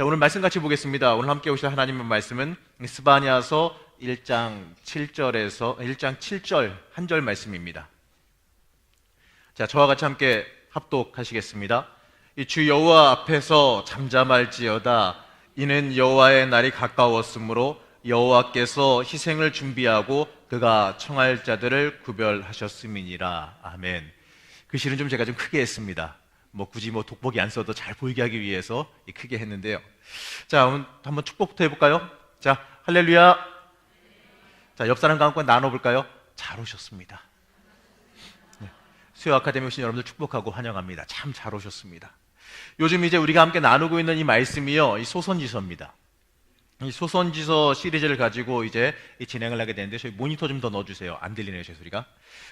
자, 오늘 말씀 같이 보겠습니다. 오늘 함께 오실 하나님의 말씀은 스바냐서 1장 7절 한 절 말씀입니다. 자, 저와 같이 함께 합독하시겠습니다. 이 주 여호와 앞에서 잠잠할지어다. 이는 여호와의 날이 가까웠으므로 여호와께서 희생을 준비하고 그가 청할 자들을 구별하셨음이니라. 아멘. 그 시는 제가 좀 크게 했습니다. 굳이 돋보기 안 써도 잘 보이게 하기 위해서 크게 했는데요. 자, 한번 축복부터 해볼까요? 자, 할렐루야. 자, 옆 사람과 함께 나눠볼까요? 잘 오셨습니다. 수요 아카데미 오신 여러분들 축복하고 환영합니다. 참 잘 오셨습니다. 요즘 이제 우리가 함께 나누고 있는 이 말씀이요, 이 소선지서입니다. 이 소선지서 시리즈를 가지고 이제 진행을 하게 되는데, 저희 모니터 좀 더 넣어주세요. 안 들리네요, 제 소리가.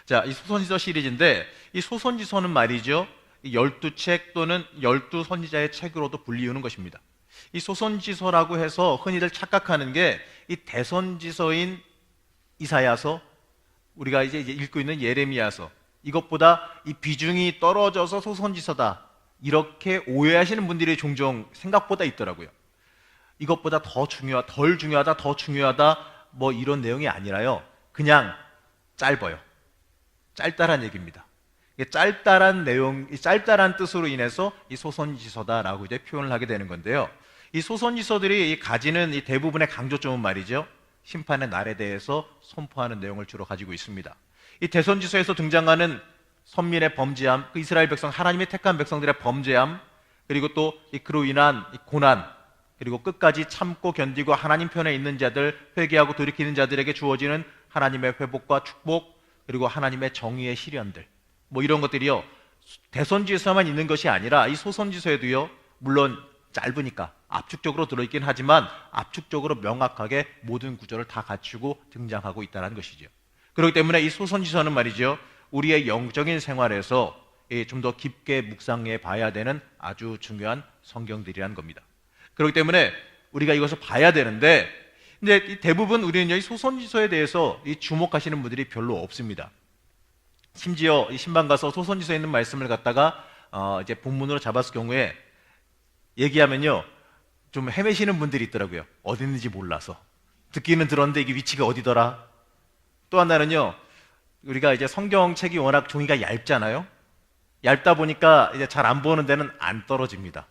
자, 이 소선지서 시리즈인데, 이 소선지서는 말이죠, 12책 또는 12선지자의 책으로도 불리우는 것입니다. 이 소선지서라고 해서 흔히들 착각하는 게 이 대선지서인 이사야서, 우리가 이제 읽고 있는 예레미야서, 이것보다 이 비중이 떨어져서 소선지서다, 이렇게 오해하시는 분들이 종종 생각보다 있더라고요. 이것보다 덜 중요하다, 더 중요하다, 이런 내용이 아니라요, 그냥 짧아요. 짧다란 얘기입니다. 짧다란 내용, 짧다란 뜻으로 인해서 이 소선지서다라고 이제 표현을 하게 되는 건데요. 이 소선지서들이 가지는 이 대부분의 강조점은 말이죠, 심판의 날에 대해서 선포하는 내용을 주로 가지고 있습니다. 이 대선지서에서 등장하는 선민의 범죄함, 그 이스라엘 백성, 하나님의 택한 백성들의 범죄함, 그리고 또 그로 인한 고난, 그리고 끝까지 참고 견디고 하나님 편에 있는 자들, 회개하고 돌이키는 자들에게 주어지는 하나님의 회복과 축복, 그리고 하나님의 정의의 실현들, 이런 것들이요, 대선지서에만 있는 것이 아니라 이 소선지서에도요, 물론 짧으니까 압축적으로 들어있긴 하지만 압축적으로 명확하게 모든 구조를 다 갖추고 등장하고 있다는 것이죠. 그렇기 때문에 이 소선지서는 말이죠, 우리의 영적인 생활에서 좀 더 깊게 묵상해 봐야 되는 아주 중요한 성경들이란 겁니다. 그렇기 때문에 우리가 이것을 봐야 되는데, 근데 대부분 우리는 이 소선지서에 대해서 주목하시는 분들이 별로 없습니다. 심지어 이 신방 가서 소선지서에 있는 말씀을 갖다가 이제 본문으로 잡았을 경우에 얘기하면요, 좀 헤매시는 분들이 있더라고요. 어디 있는지 몰라서. 듣기는 들었는데 이게 위치가 어디더라? 또 하나는요, 우리가 이제 성경책이 워낙 종이가 얇잖아요. 얇다 보니까 이제 잘 안 보는 데는 안 떨어집니다.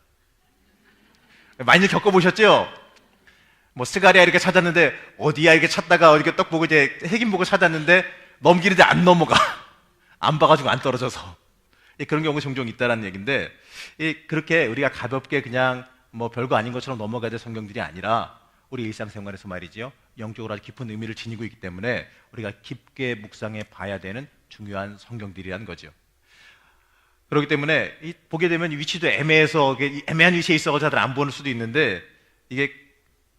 많이들 겪어보셨죠? 스가랴 이렇게 찾았는데 어디야 이렇게 찾다가 어디 딱 보고 이제 핵인 보고 찾았는데 넘기는데 안 넘어가. 안 봐가지고 안 떨어져서. 그런 경우가 종종 있다는 얘기인데, 그렇게 우리가 가볍게 그냥 별거 아닌 것처럼 넘어가야 될 성경들이 아니라 우리 일상생활에서 말이죠, 영적으로 아주 깊은 의미를 지니고 있기 때문에 우리가 깊게 묵상해 봐야 되는 중요한 성경들이라는 거죠. 그렇기 때문에 보게 되면 위치도 애매해서 애매한 위치에 있어서 잘 안 보는 수도 있는데, 이게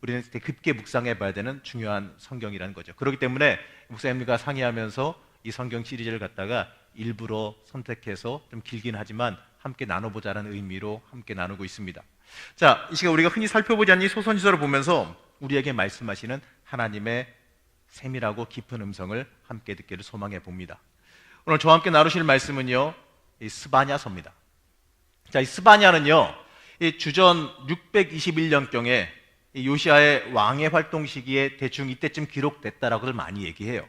우리는 깊게 묵상해 봐야 되는 중요한 성경이라는 거죠. 그렇기 때문에 목사님들과 상의하면서 이 성경 시리즈를 갖다가 일부러 선택해서 좀 길긴 하지만 함께 나눠보자는 의미로 함께 나누고 있습니다. 자, 이 시간 우리가 흔히 살펴보지 않는 이 소선지서를 보면서 우리에게 말씀하시는 하나님의 세밀하고 깊은 음성을 함께 듣기를 소망해 봅니다. 오늘 저와 함께 나누실 말씀은요, 이 스바냐서입니다. 자, 이 스바냐는요, 이 주전 621년경에 이 요시아의 왕의 활동 시기에 대충 이때쯤 기록됐다라고들 많이 얘기해요.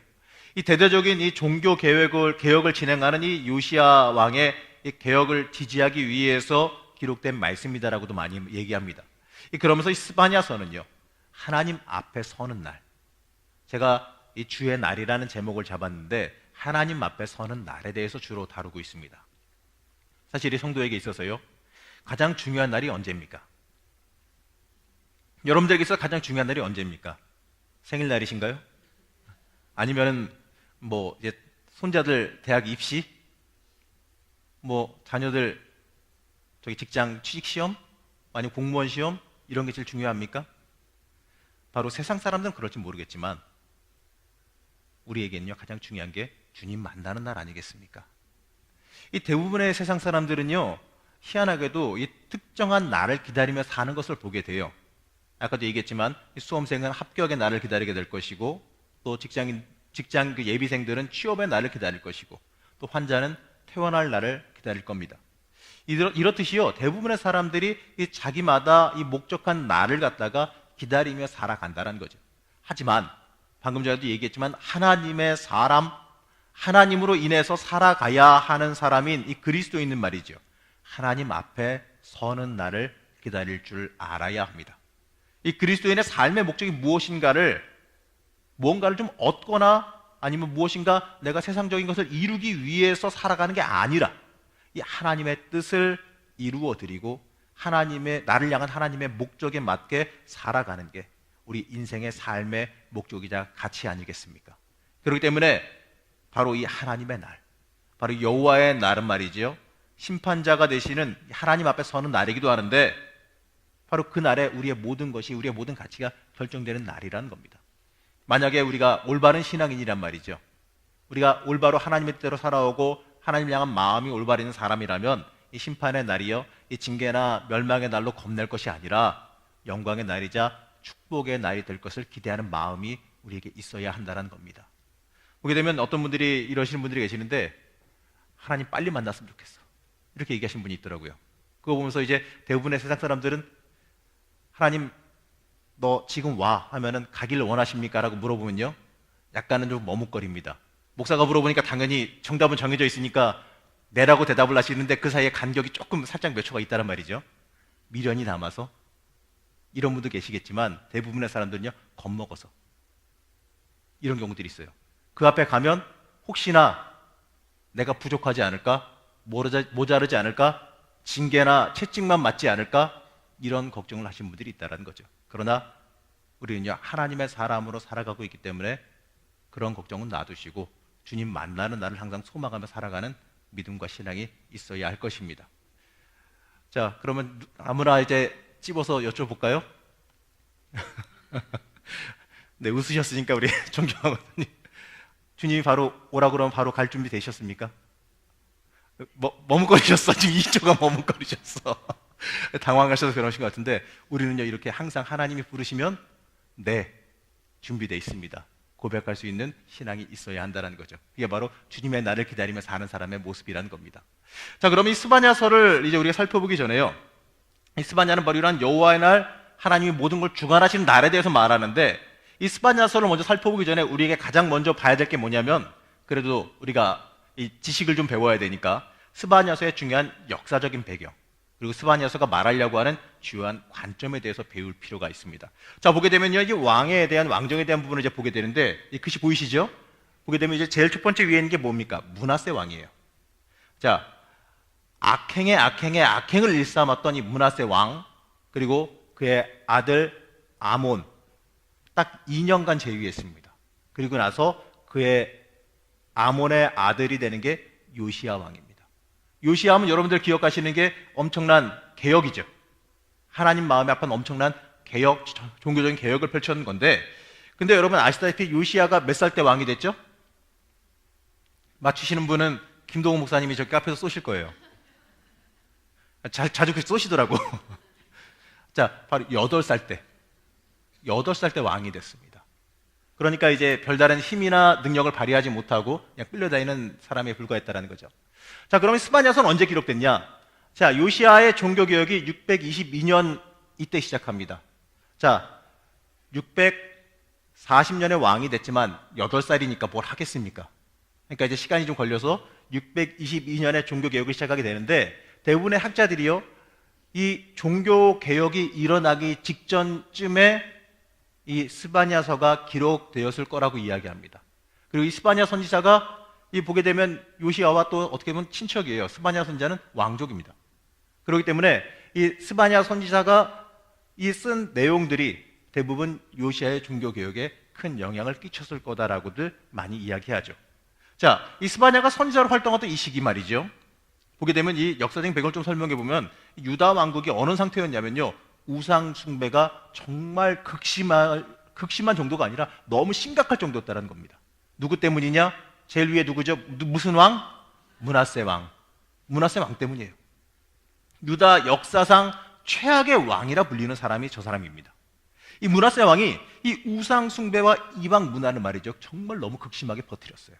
이 대대적인 이 종교 개혁을 진행하는 이 요시아 왕의 이 개혁을 지지하기 위해서 기록된 말씀이다라고도 많이 얘기합니다. 그러면서 이 스바냐서는요, 하나님 앞에 서는 날, 제가 이 주의 날이라는 제목을 잡았는데 하나님 앞에 서는 날에 대해서 주로 다루고 있습니다. 사실 이 성도에게 있어서요, 가장 중요한 날이 언제입니까? 여러분들에게 있어서 가장 중요한 날이 언제입니까? 생일날이신가요? 아니면은 이제 손자들 대학 입시, 자녀들 직장 취직 시험, 아니면 공무원 시험, 이런 게 제일 중요합니까? 바로 세상 사람들은 그럴지 모르겠지만 우리에게는요, 가장 중요한 게 주님 만나는 날 아니겠습니까? 이 대부분의 세상 사람들은요, 희한하게도 이 특정한 날을 기다리며 사는 것을 보게 돼요. 아까도 얘기했지만 수험생은 합격의 날을 기다리게 될 것이고, 또 직장 그 예비생들은 취업의 날을 기다릴 것이고, 또 환자는 퇴원할 날을 기다릴 겁니다. 이렇듯이요, 대부분의 사람들이 이 자기마다 이 목적한 날을 갖다가 기다리며 살아간다는 거죠. 하지만 방금 전에도 얘기했지만 하나님의 사람, 하나님으로 인해서 살아가야 하는 사람인 이 그리스도인은 말이죠, 하나님 앞에 서는 날을 기다릴 줄 알아야 합니다. 이 그리스도인의 삶의 목적이 무엇인가를, 무언가를 좀 얻거나 아니면 무엇인가 내가 세상적인 것을 이루기 위해서 살아가는 게 아니라 이 하나님의 뜻을 이루어 드리고 나를 향한 하나님의 목적에 맞게 살아가는 게 우리 인생의 삶의 목적이자 가치 아니겠습니까? 그렇기 때문에 바로 이 하나님의 날, 바로 여호와의 날은 말이죠, 심판자가 되시는 하나님 앞에 서는 날이기도 하는데 바로 그 날에 우리의 모든 것이, 우리의 모든 가치가 결정되는 날이라는 겁니다. 만약에 우리가 올바른 신앙인이란 말이죠, 우리가 올바로 하나님의 뜻대로 살아오고 하나님을 향한 마음이 올바른 사람이라면 이 심판의 날이요, 이 징계나 멸망의 날로 겁낼 것이 아니라 영광의 날이자 축복의 날이 될 것을 기대하는 마음이 우리에게 있어야 한다는 겁니다. 보게 되면 어떤 분들이 이러시는 분들이 계시는데, 하나님 빨리 만났으면 좋겠어, 이렇게 얘기하시는 분이 있더라고요. 그거 보면서 이제 대부분의 세상 사람들은 하나님 너 지금 와 하면은 가기를 원하십니까? 라고 물어보면요, 약간은 좀 머뭇거립니다. 목사가 물어보니까 당연히 정답은 정해져 있으니까 네라고 대답을 하시는데 그 사이에 간격이 조금 살짝 몇 초가 있다란 말이죠. 미련이 남아서. 이런 분도 계시겠지만 대부분의 사람들은요, 겁먹어서 이런 경우들이 있어요. 그 앞에 가면 혹시나 내가 부족하지 않을까, 모자르지 않을까, 징계나 채찍만 맞지 않을까, 이런 걱정을 하시는 분들이 있다는 거죠. 그러나 우리는요, 하나님의 사람으로 살아가고 있기 때문에 그런 걱정은 놔두시고 주님 만나는 날을 항상 소망하며 살아가는 믿음과 신앙이 있어야 할 것입니다. 자, 그러면 아무나 이제 찝어서 여쭤볼까요? 네, 웃으셨으니까 우리 존경하거든요. 주님이 바로 오라고 그러면 바로 갈 준비 되셨습니까? 머뭇거리셨어. 지금 2초가 머뭇거리셨어. 당황하셔서 그러신 것 같은데, 우리는요, 이렇게 항상 하나님이 부르시면 네, 준비되어 있습니다, 고백할 수 있는 신앙이 있어야 한다는 거죠. 그게 바로 주님의 날을 기다리며 사는 사람의 모습이라는 겁니다. 자, 그럼 이 스바냐서를 이제 우리가 살펴보기 전에요, 이 스바냐는 바로 이러한 여호와의 날, 하나님이 모든 걸 주관하시는 날에 대해서 말하는데, 이 스바냐서를 먼저 살펴보기 전에 우리에게 가장 먼저 봐야 될 게 뭐냐면, 그래도 우리가 이 지식을 좀 배워야 되니까 스바냐서의 중요한 역사적인 배경, 그리고 스바냐서가 말하려고 하는 주요한 관점에 대해서 배울 필요가 있습니다. 자, 보게 되면요, 이 왕에 대한, 왕정에 대한 부분을 이제 보게 되는데, 이 글씨 보이시죠? 보게 되면 이제 제일 첫 번째 위에 있는 게 뭡니까? 므낫세 왕이에요. 자, 악행의 악행을 일삼았던 이 므낫세 왕, 그리고 그의 아들 아몬, 딱 2년간 재위했습니다. 그리고 나서 그의 아몬의 아들이 되는 게 요시야 왕입니다. 요시야 하면 여러분들 기억하시는 게 엄청난 개혁이죠. 하나님 마음에 합한 엄청난 개혁, 종교적인 개혁을 펼쳤는 건데, 근데 여러분 아시다시피 요시야가 몇 살 때 왕이 됐죠? 맞추시는 분은 김동호 목사님이 저기 앞에서 쏘실 거예요. 자주 그렇게 쏘시더라고. 자, 바로 8살 때. 8살 때 왕이 됐습니다. 그러니까 이제 별다른 힘이나 능력을 발휘하지 못하고 그냥 끌려다니는 사람에 불과했다는 거죠. 자, 그러면 스바냐서는 언제 기록됐냐? 자, 요시야의 종교개혁이 622년 이때 시작합니다. 자, 640년에 왕이 됐지만 8살이니까 뭘 하겠습니까? 그러니까 이제 시간이 좀 걸려서 622년에 종교개혁을 시작하게 되는데, 대부분의 학자들이요, 이 종교개혁이 일어나기 직전쯤에 이 스바냐서가 기록되었을 거라고 이야기합니다. 그리고 이 스바냐 선지자가 이 보게 되면 요시야와 또 어떻게 보면 친척이에요. 스바냐 선지자는 왕족입니다. 그렇기 때문에 이 스바냐 선지자가 이 쓴 내용들이 대부분 요시야의 종교개혁에 큰 영향을 끼쳤을 거다라고들 많이 이야기하죠. 자, 이 스바냐가 선지자로 활동하던 이 시기 말이죠, 보게 되면 이 역사적인 배경을 좀 설명해 보면 유다 왕국이 어느 상태였냐면요, 우상 숭배가 정말 극심한 정도가 아니라 너무 심각할 정도였다는 겁니다. 누구 때문이냐? 제일 위에 누구죠? 무슨 왕? 므낫세 왕. 므낫세 왕 때문이에요. 유다 역사상 최악의 왕이라 불리는 사람이 저 사람입니다. 이 므낫세 왕이 이 우상 숭배와 이방 문화를 말이죠, 정말 너무 극심하게 퍼뜨렸어요.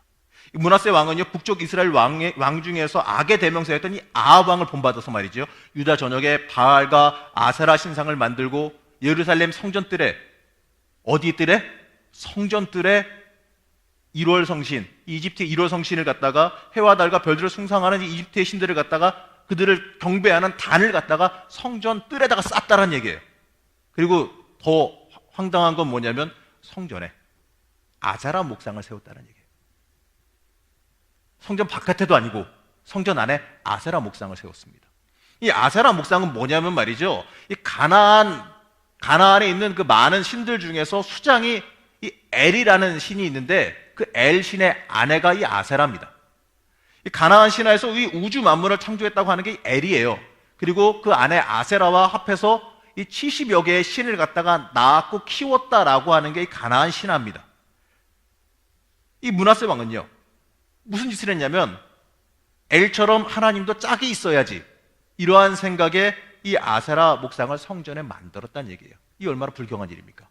이 므낫세 왕은요, 북쪽 이스라엘 왕 중에서 악의 대명사였던 이 아합 왕을 본받아서 말이죠, 유다 전역에 바알과 아세라 신상을 만들고 예루살렘 성전뜰에, 어디 뜰에? 성전뜰에 1월 성신, 이집트의 1월 성신을 갖다가, 해와 달과 별들을 숭상하는 이 이집트의 신들을 갖다가, 그들을 경배하는 단을 갖다가 성전 뜰에다가 쌌다는 얘기예요. 그리고 더 황당한 건 뭐냐면 성전에 아자라 목상을 세웠다는 얘기예요. 성전 바깥에도 아니고 성전 안에 아세라 목상을 세웠습니다. 이 아세라 목상은 뭐냐면 말이죠, 이 가나안에 있는 그 많은 신들 중에서 수장이 이 엘이라는 신이 있는데, 그 엘 신의 아내가 이 아세라입니다. 이 가나안 신화에서 이 우주 만물을 창조했다고 하는 게 엘이에요. 그리고 그 아내 아세라와 합해서 이 70여 개의 신을 갖다가 낳았고 키웠다라고 하는 게 이 가나안 신화입니다. 이 므낫세 왕은요, 무슨 짓을 했냐면 엘처럼 하나님도 짝이 있어야지, 이러한 생각에 이 아세라 목상을 성전에 만들었다는 얘기예요. 이 얼마나 불경한 일입니까?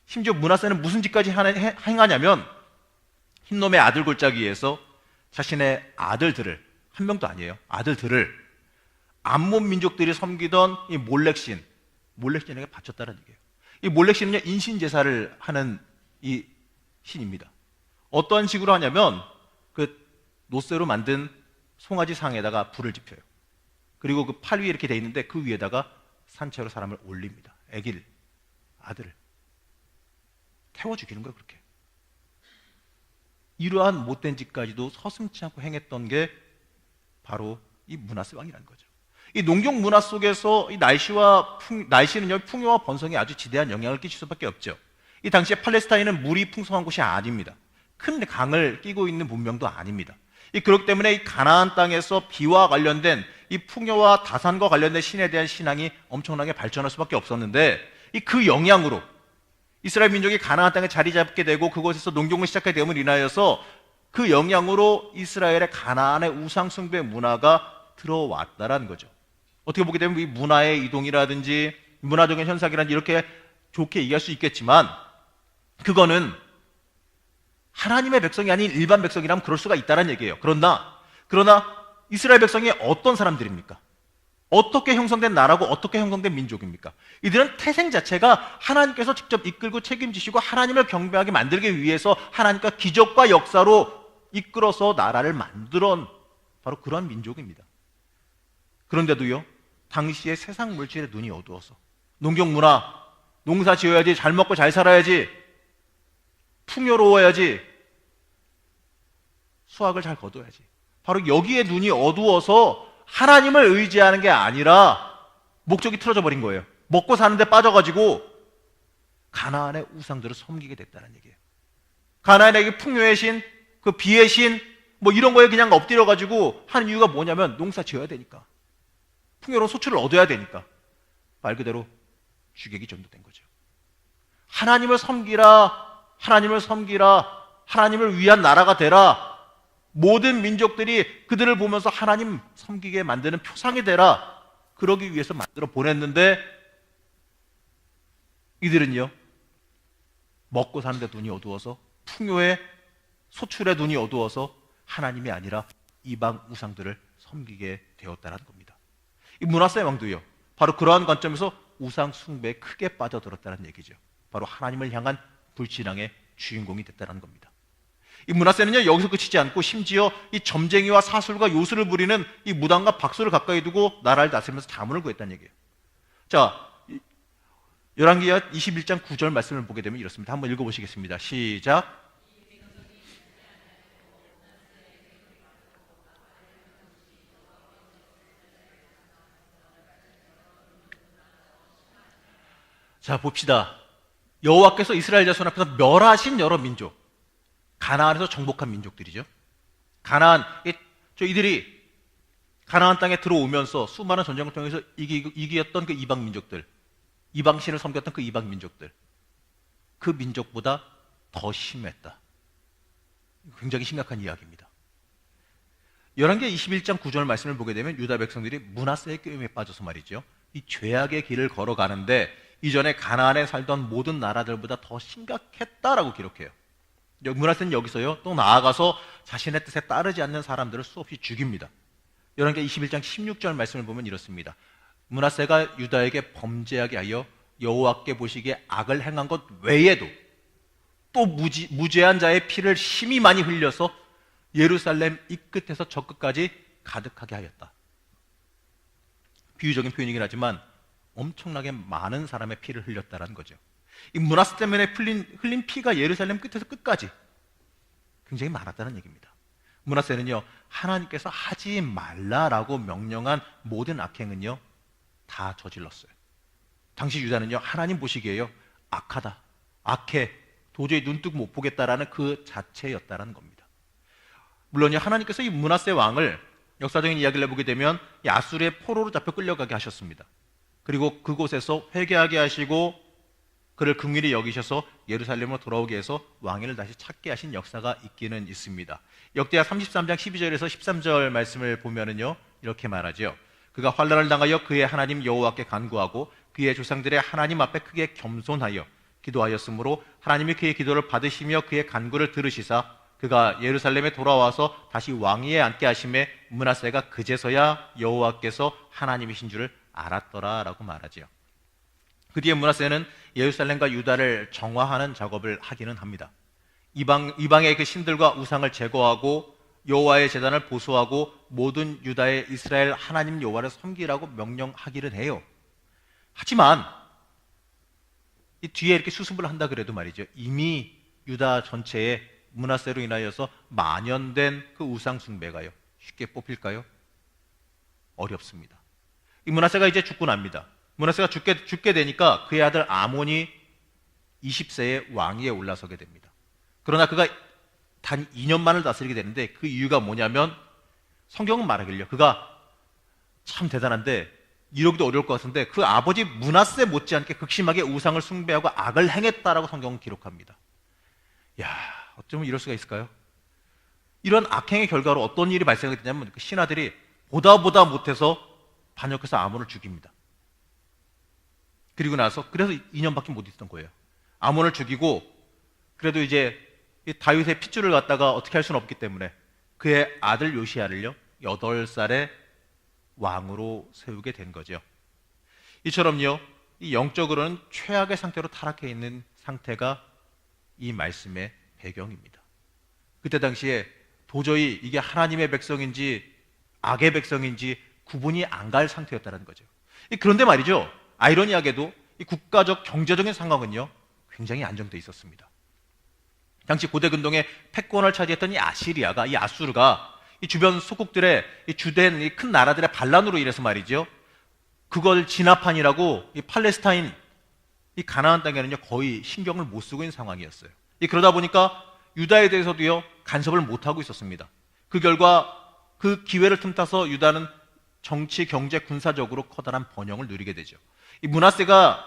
심지어 므낫세는 무슨 짓까지 행하냐면 흰놈의 아들 골짜기에서 자신의 아들들을, 한 명도 아니에요, 아들들을 암몬 민족들이 섬기던 이 몰렉신에게 바쳤다는 얘기예요. 이 몰렉신은요, 인신제사를 하는 이 신입니다. 어떠한 식으로 하냐면 그 노쇠로 만든 송아지 상에다가 불을 지펴요. 그리고 그 팔 위에 이렇게 돼 있는데 그 위에다가 산채로 사람을 올립니다. 아들을 태워 죽이는 거예요. 그렇게 이러한 못된 짓까지도 서슴지 않고 행했던 게 바로 이 므낫세 왕이라는 거죠. 이 농경 문화 속에서 이 날씨는요, 풍요와 번성에 아주 지대한 영향을 끼칠 수밖에 없죠. 이 당시에 팔레스타인은 물이 풍성한 곳이 아닙니다. 큰 강을 끼고 있는 문명도 아닙니다. 그렇기 때문에 이 가나안 땅에서 비와 관련된 이 풍요와 다산과 관련된 신에 대한 신앙이 엄청나게 발전할 수밖에 없었는데, 그 영향으로 이스라엘 민족이 가나안 땅에 자리 잡게 되고 그곳에서 농경을 시작하게 됨을 인하여서 그 영향으로 이스라엘의 가나안의 우상 숭배 문화가 들어왔다라는 거죠. 어떻게 보게 되면 이 문화의 이동이라든지 문화적인 현상이라든지 이렇게 좋게 얘기할 수 있겠지만, 그거는 하나님의 백성이 아닌 일반 백성이라면 그럴 수가 있다는 얘기예요. 그러나 이스라엘 백성이 어떤 사람들입니까? 어떻게 형성된 나라고 어떻게 형성된 민족입니까? 이들은 태생 자체가 하나님께서 직접 이끌고 책임지시고 하나님을 경배하게 만들기 위해서 하나님과 기적과 역사로 이끌어서 나라를 만들어온 바로 그런 민족입니다. 그런데도요, 당시에 세상 물질에 눈이 어두워서 농경 문화, 농사 지어야지, 잘 먹고 잘 살아야지, 풍요로워야지, 수확을 잘 거둬야지, 바로 여기에 눈이 어두워서 하나님을 의지하는 게 아니라 목적이 틀어져 버린 거예요. 먹고 사는데 빠져가지고 가나안의 우상들을 섬기게 됐다는 얘기예요. 가나안에게 풍요의 신, 그 비의 신, 뭐 이런 거에 그냥 엎드려가지고 하는 이유가 뭐냐면 농사 지어야 되니까, 풍요로운 소출을 얻어야 되니까, 말 그대로 주객이 전도된 거죠. 하나님을 섬기라, 하나님을 위한 나라가 되라, 모든 민족들이 그들을 보면서 하나님 섬기게 만드는 표상이 되라, 그러기 위해서 만들어 보냈는데, 이들은요, 먹고 사는데 눈이 어두워서, 풍요의 소출에 눈이 어두워서 하나님이 아니라 이방 우상들을 섬기게 되었다는 겁니다. 이 므낫세 왕도요, 바로 그러한 관점에서 우상 숭배에 크게 빠져들었다는 얘기죠. 바로 하나님을 향한 불신앙의 주인공이 됐다는 겁니다. 이 므낫세는요, 여기서 그치지 않고 심지어 이 점쟁이와 사술과 요술을 부리는 이 무당과 박수를 가까이 두고 나라를 다스리면서 자문을 구했다는 얘기예요. 자, 열왕기하 21장 9절 말씀을 보게 되면 이렇습니다. 한번 읽어보시겠습니다. 시작. 자, 봅시다. 여호와께서 이스라엘 자손 앞에서 멸하신 여러 민족, 가나안에서 정복한 민족들이죠. 이들이 가나안 땅에 들어오면서 수많은 전쟁을 통해서 이겼던 그 이방 민족들, 이방신을 섬겼던 그 이방 민족들, 그 민족보다 더 심했다. 굉장히 심각한 이야기입니다. 열왕기하 21장 9절 말씀을 보게 되면 유다 백성들이 므낫세의 꾀임에 빠져서 말이죠, 이 죄악의 길을 걸어가는데 이전에 가나안에 살던 모든 나라들보다 더 심각했다라고 기록해요. 므낫세는 여기서요, 또 나아가서 자신의 뜻에 따르지 않는 사람들을 수없이 죽입니다. 열왕기하 21장 16절 말씀을 보면 이렇습니다. 므낫세가 유다에게 범죄하게 하여 여호와께 보시기에 악을 행한 것 외에도 또 무죄한 자의 피를 심히 많이 흘려서 예루살렘 이 끝에서 저 끝까지 가득하게 하였다. 비유적인 표현이긴 하지만 엄청나게 많은 사람의 피를 흘렸다는 거죠. 이 므낫세 때문에 흘린 피가 예루살렘 끝에서 끝까지 굉장히 많았다는 얘기입니다. 므낫세는요, 하나님께서 하지 말라라고 명령한 모든 악행은요 다 저질렀어요. 당시 유다는요, 하나님 보시기에요 악하다, 악해, 도저히 눈뜨고 못 보겠다라는 그 자체였다는 겁니다. 물론요, 하나님께서 이 므낫세 왕을 역사적인 이야기를 해보게 되면 이 아수르의 포로로 잡혀 끌려가게 하셨습니다. 그리고 그곳에서 회개하게 하시고 그를 긍휼히 여기셔서 예루살렘으로 돌아오게 해서 왕위를 다시 찾게 하신 역사가 있기는 있습니다. 역대하 33장 12절에서 13절 말씀을 보면은요 이렇게 말하죠. 그가 환난을 당하여 그의 하나님 여호와께 간구하고 그의 조상들의 하나님 앞에 크게 겸손하여 기도하였으므로 하나님이 그의 기도를 받으시며 그의 간구를 들으시사 그가 예루살렘에 돌아와서 다시 왕위에 앉게 하심에 므낫세가 그제서야 여호와께서 하나님이신 줄을 알았더라라고 말하지요. 그 뒤에 므낫세는 예루살렘과 유다를 정화하는 작업을 하기는 합니다. 이방의 그 신들과 우상을 제거하고 여호와의 제단을 보수하고 모든 유다의 이스라엘 하나님 여호와를 섬기라고 명령하기는 해요. 하지만 이 뒤에 이렇게 수습을 한다 그래도 말이죠, 이미 유다 전체에 므낫세로 인하여서 만연된 그 우상 숭배가요 쉽게 뽑힐까요? 어렵습니다. 이 므낫세가 이제 죽고 납니다. 므낫세가 죽게 되니까 그의 아들 아몬이 20세에 왕위에 올라서게 됩니다. 그러나 그가 단 2년만을 다스리게 되는데 그 이유가 뭐냐면 성경은 말하길요, 그가 참 대단한데 이러기도 어려울 것 같은데 그 아버지 므낫세 못지않게 극심하게 우상을 숭배하고 악을 행했다라고 성경은 기록합니다. 야, 어쩌면 이럴 수가 있을까요? 이런 악행의 결과로 어떤 일이 발생하게 되냐면 그 신하들이 보다 못해서 반역해서 아몬을 죽입니다. 그리고 나서 그래서 2년밖에 못 있었던 거예요. 아몬을 죽이고 그래도 이제 다윗의 핏줄을 갖다가 어떻게 할 수는 없기 때문에 그의 아들 요시야를요 8살에 왕으로 세우게 된 거죠. 이처럼요 이 영적으로는 최악의 상태로 타락해 있는 상태가 이 말씀의 배경입니다. 그때 당시에 도저히 이게 하나님의 백성인지 악의 백성인지 구분이 안 갈 상태였다는 거죠. 그런데 말이죠, 아이러니하게도 이 국가적 경제적인 상황은요 굉장히 안정돼 있었습니다. 당시 고대 근동의 패권을 차지했던 이 아시리아가, 이 아수르가 이 주변 소국들의 이 주된 이 큰 나라들의 반란으로 인해서 말이죠, 그걸 진압하니라고 이 팔레스타인, 이 가나안 땅에는요 거의 신경을 못 쓰고 있는 상황이었어요. 그러다 보니까 유다에 대해서도요 간섭을 못 하고 있었습니다. 그 결과 그 기회를 틈타서 유다는 정치, 경제, 군사적으로 커다란 번영을 누리게 되죠. 이 므낫세가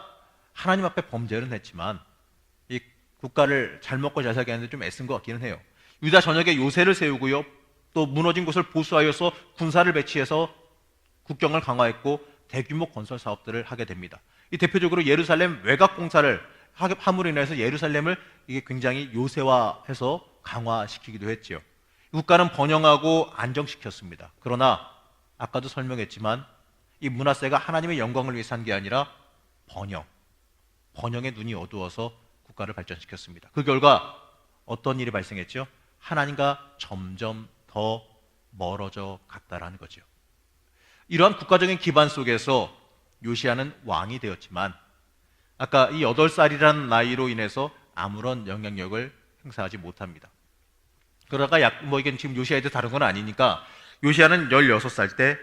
하나님 앞에 범죄는 했지만 이 국가를 잘 먹고 잘 살게 하는데 좀 애쓴 것 같기는 해요. 유다 전역에 요새를 세우고요, 또 무너진 곳을 보수하여서 군사를 배치해서 국경을 강화했고 대규모 건설 사업들을 하게 됩니다. 이 대표적으로 예루살렘 외곽 공사를 함으로 인해서 예루살렘을 이게 굉장히 요새화해서 강화시키기도 했지요. 국가는 번영하고 안정시켰습니다. 그러나 아까도 설명했지만 이 므낫세가 하나님의 영광을 위해 산 게 아니라 번영의 눈이 어두워서 국가를 발전시켰습니다. 그 결과 어떤 일이 발생했죠? 하나님과 점점 더 멀어져 갔다라는 거죠. 이러한 국가적인 기반 속에서 요시야는 왕이 되었지만 아까 이 8살이라는 나이로 인해서 아무런 영향력을 행사하지 못합니다. 그러다가 이게 지금 요시야에도 다른 건 아니니까 요시야는 16살 때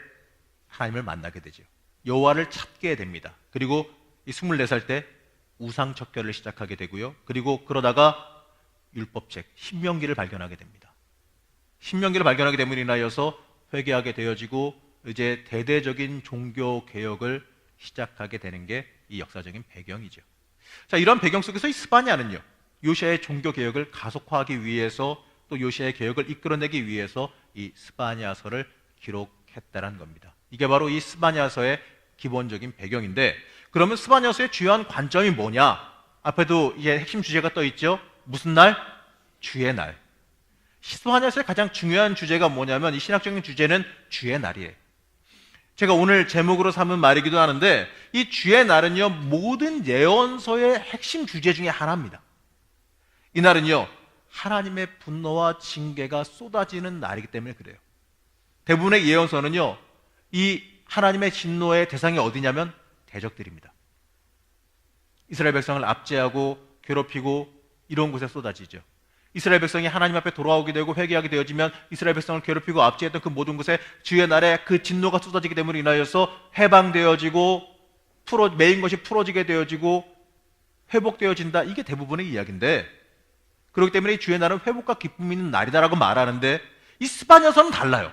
하나님을 만나게 되죠. 여호와를 찾게 됩니다. 그리고 이 24살 때 우상 척결을 시작하게 되고요. 그리고 그러다가 율법책 신명기를 발견하게 됩니다. 신명기를 발견하게 됨으로 인하여서 회개하게 되어지고 이제 대대적인 종교 개혁을 시작하게 되는 게 이 역사적인 배경이죠. 자, 이런 배경 속에서 이 스바냐는요 요시야의 종교 개혁을 가속화하기 위해서 또 요시야의 개혁을 이끌어내기 위해서 이 스바냐서를 기록했다는 겁니다. 이게 바로 이 스바냐서의 기본적인 배경인데, 그러면 스바냐서의 주요한 관점이 뭐냐? 앞에도 이제 핵심 주제가 떠 있죠. 무슨 날? 주의 날. 스바냐서의 가장 중요한 주제가 뭐냐면 이 신학적인 주제는 주의 날이에요. 제가 오늘 제목으로 삼은 말이기도 하는데 이 주의 날은요 모든 예언서의 핵심 주제 중에 하나입니다. 이 날은요 하나님의 분노와 징계가 쏟아지는 날이기 때문에 그래요. 대부분의 예언서는요 이 하나님의 진노의 대상이 어디냐면 대적들입니다. 이스라엘 백성을 압제하고 괴롭히고 이런 곳에 쏟아지죠. 이스라엘 백성이 하나님 앞에 돌아오게 되고 회개하게 되어지면 이스라엘 백성을 괴롭히고 압제했던 그 모든 곳에 주의 날에 그 진노가 쏟아지게 됨으로 인하여서 해방되어지고 메인 것이 풀어지게 되어지고 회복되어진다. 이게 대부분의 이야기인데 그렇기 때문에 이 주의 날은 회복과 기쁨이 있는 날이다라고 말하는데 이 스바냐서는 달라요.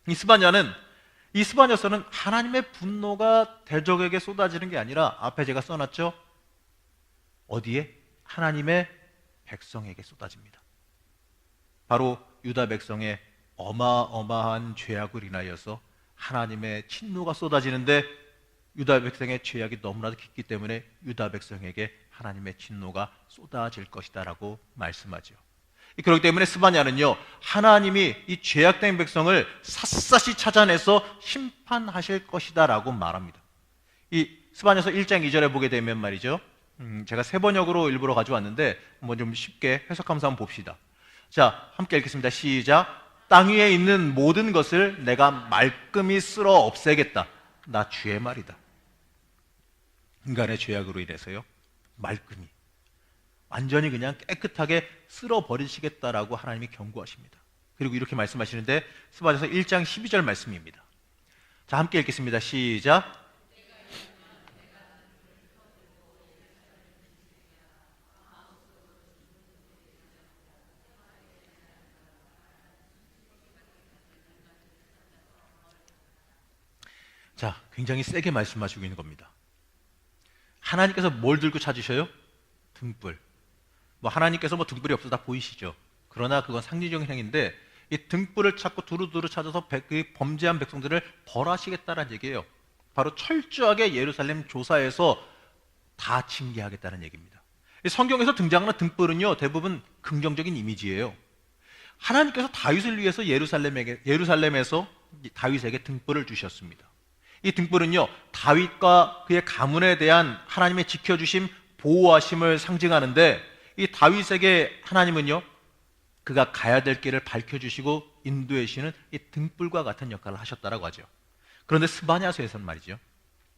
이 스바냐서는 하나님의 분노가 대적에게 쏟아지는 게 아니라 앞에 제가 써놨죠. 어디에? 하나님의 백성에게 쏟아집니다. 바로 유다 백성의 어마어마한 죄악을 인하여서 하나님의 진노가 쏟아지는데 유다 백성의 죄악이 너무나도 깊기 때문에 유다 백성에게 하나님의 진노가 쏟아질 것이다 라고 말씀하죠. 그렇기 때문에 스바냐는요 하나님이 이 죄악된 백성을 샅샅이 찾아내서 심판하실 것이다 라고 말합니다. 이 스바냐서 1장 2절에 보게 되면 말이죠, 제가 세 번역으로 일부러 가져왔는데 한번 좀 쉽게 해석하면서 한번 봅시다. 자, 함께 읽겠습니다. 시작. 땅 위에 있는 모든 것을 내가 말끔히 쓸어 없애겠다. 나 주의 말이다. 인간의 죄악으로 인해서요 말끔히 완전히 그냥 깨끗하게 쓸어버리시겠다라고 하나님이 경고하십니다. 그리고 이렇게 말씀하시는데 스바냐서 1장 12절 말씀입니다. 자, 함께 읽겠습니다. 시작. 자, 굉장히 세게 말씀하시고 있는 겁니다. 하나님께서 뭘 들고 찾으셔요? 등불. 하나님께서 등불이 없어 다 보이시죠? 그러나 그건 상징적인 행위인데 이 등불을 찾고 두루두루 찾아서 범죄한 백성들을 벌하시겠다는 얘기예요. 바로 철저하게 예루살렘 조사해서 다 징계하겠다는 얘기입니다. 성경에서 등장하는 등불은요 대부분 긍정적인 이미지예요. 하나님께서 다윗을 위해서 예루살렘에서 다윗에게 등불을 주셨습니다. 이 등불은요 다윗과 그의 가문에 대한 하나님의 지켜주심, 보호하심을 상징하는데 이 다윗에게 하나님은요 그가 가야 될 길을 밝혀주시고 인도해 주시는 이 등불과 같은 역할을 하셨다라고 하죠. 그런데 스바냐서에서는 말이죠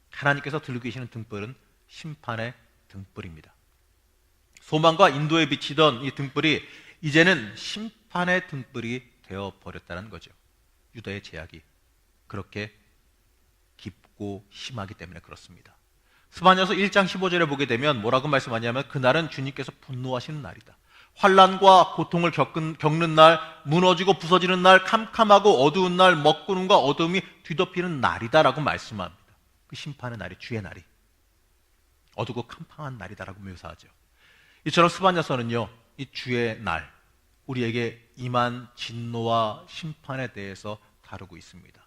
하나님께서 들고 계시는 등불은 심판의 등불입니다. 소망과 인도에 비치던 이 등불이 이제는 심판의 등불이 되어버렸다는 거죠. 유다의 죄악이 그렇게 깊고 심하기 때문에 그렇습니다. 스바냐서 1장 15절에 보게 되면 뭐라고 말씀하냐면 그날은 주님께서 분노하시는 날이다. 환난과 고통을 겪는 날, 무너지고 부서지는 날, 캄캄하고 어두운 날, 먹구름과 어둠이 뒤덮이는 날이다라고 말씀합니다. 그 심판의 날이, 주의 날이 어두고 캄캄한 날이다라고 묘사하죠. 이처럼 스바냐서는요 이 주의 날, 우리에게 임한 진노와 심판에 대해서 다루고 있습니다.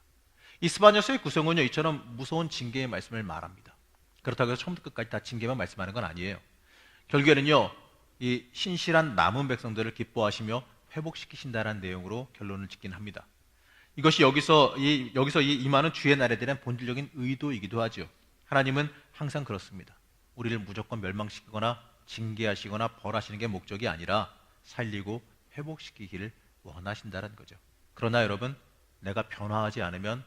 이 스바냐서의 구성은요 이처럼 무서운 징계의 말씀을 말합니다. 그렇다고 해서 처음부터 끝까지 다 징계만 말씀하는 건 아니에요. 결국에는요 이 신실한 남은 백성들을 기뻐하시며 회복시키신다라는 내용으로 결론을 짓긴 합니다. 이것이 여기서 이 임하는 주의 날에 대한 본질적인 의도이기도 하죠. 하나님은 항상 그렇습니다. 우리를 무조건 멸망시키거나 징계하시거나 벌하시는 게 목적이 아니라 살리고 회복시키기를 원하신다는 거죠. 그러나 여러분, 내가 변화하지 않으면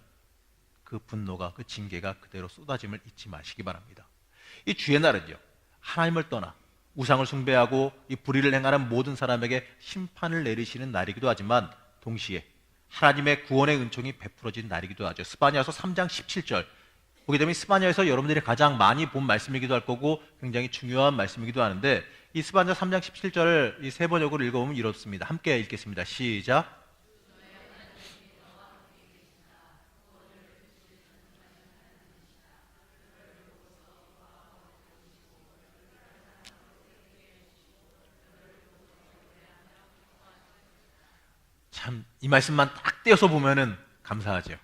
그 분노가, 그 징계가 그대로 쏟아짐을 잊지 마시기 바랍니다. 이 주의 날은요 하나님을 떠나 우상을 숭배하고 이 불의를 행하는 모든 사람에게 심판을 내리시는 날이기도 하지만 동시에 하나님의 구원의 은총이 베풀어진 날이기도 하죠. 스바냐서 3장 17절 보게 되면 스바냐에서 여러분들이 가장 많이 본 말씀이기도 할 거고 굉장히 중요한 말씀이기도 하는데 이 스바냐 3장 17절을 이 세 번역으로 읽어보면 이렇습니다. 함께 읽겠습니다. 시작. 참, 이 말씀만 딱 떼어서 보면은 감사하죠.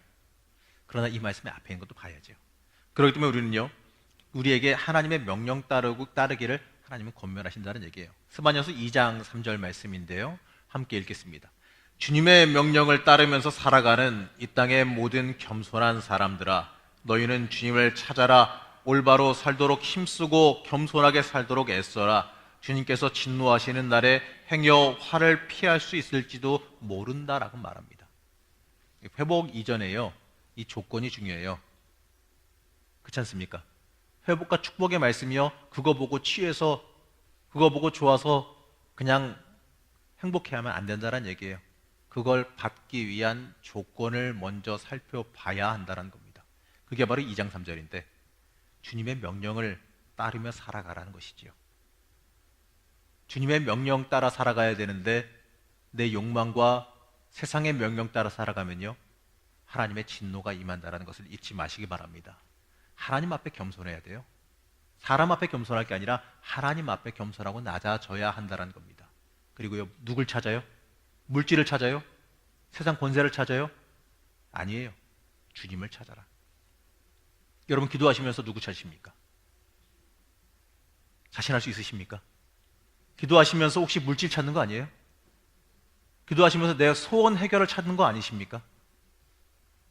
그러나 이 말씀의 앞에 있는 것도 봐야죠. 그렇기 때문에 우리는요, 우리에게 하나님의 명령 따르기를 하나님은 권면하신다는 얘기예요. 스바냐서 2장 3절 말씀인데요. 함께 읽겠습니다. 주님의 명령을 따르면서 살아가는 이 땅의 모든 겸손한 사람들아, 너희는 주님을 찾아라. 올바로 살도록 힘쓰고 겸손하게 살도록 애써라. 주님께서 진노하시는 날에 행여 화를 피할 수 있을지도 모른다라고 말합니다. 회복 이전에요, 이 조건이 중요해요. 그렇지 않습니까? 회복과 축복의 말씀이요, 그거 보고 취해서, 그거 보고 좋아서 그냥 행복해하면 안 된다는 얘기예요. 그걸 받기 위한 조건을 먼저 살펴봐야 한다는 겁니다. 그게 바로 2장 3절인데 주님의 명령을 따르며 살아가라는 것이지요. 주님의 명령 따라 살아가야 되는데 내 욕망과 세상의 명령 따라 살아가면요, 하나님의 진노가 임한다는 것을 잊지 마시기 바랍니다. 하나님 앞에 겸손해야 돼요. 사람 앞에 겸손할 게 아니라 하나님 앞에 겸손하고 낮아져야 한다는 겁니다. 그리고요, 누굴 찾아요? 물질을 찾아요? 세상 권세를 찾아요? 아니에요. 주님을 찾아라. 여러분 기도하시면서 누구 찾으십니까? 자신할 수 있으십니까? 기도하시면서 혹시 물질 찾는 거 아니에요? 기도하시면서 내 소원 해결을 찾는 거 아니십니까?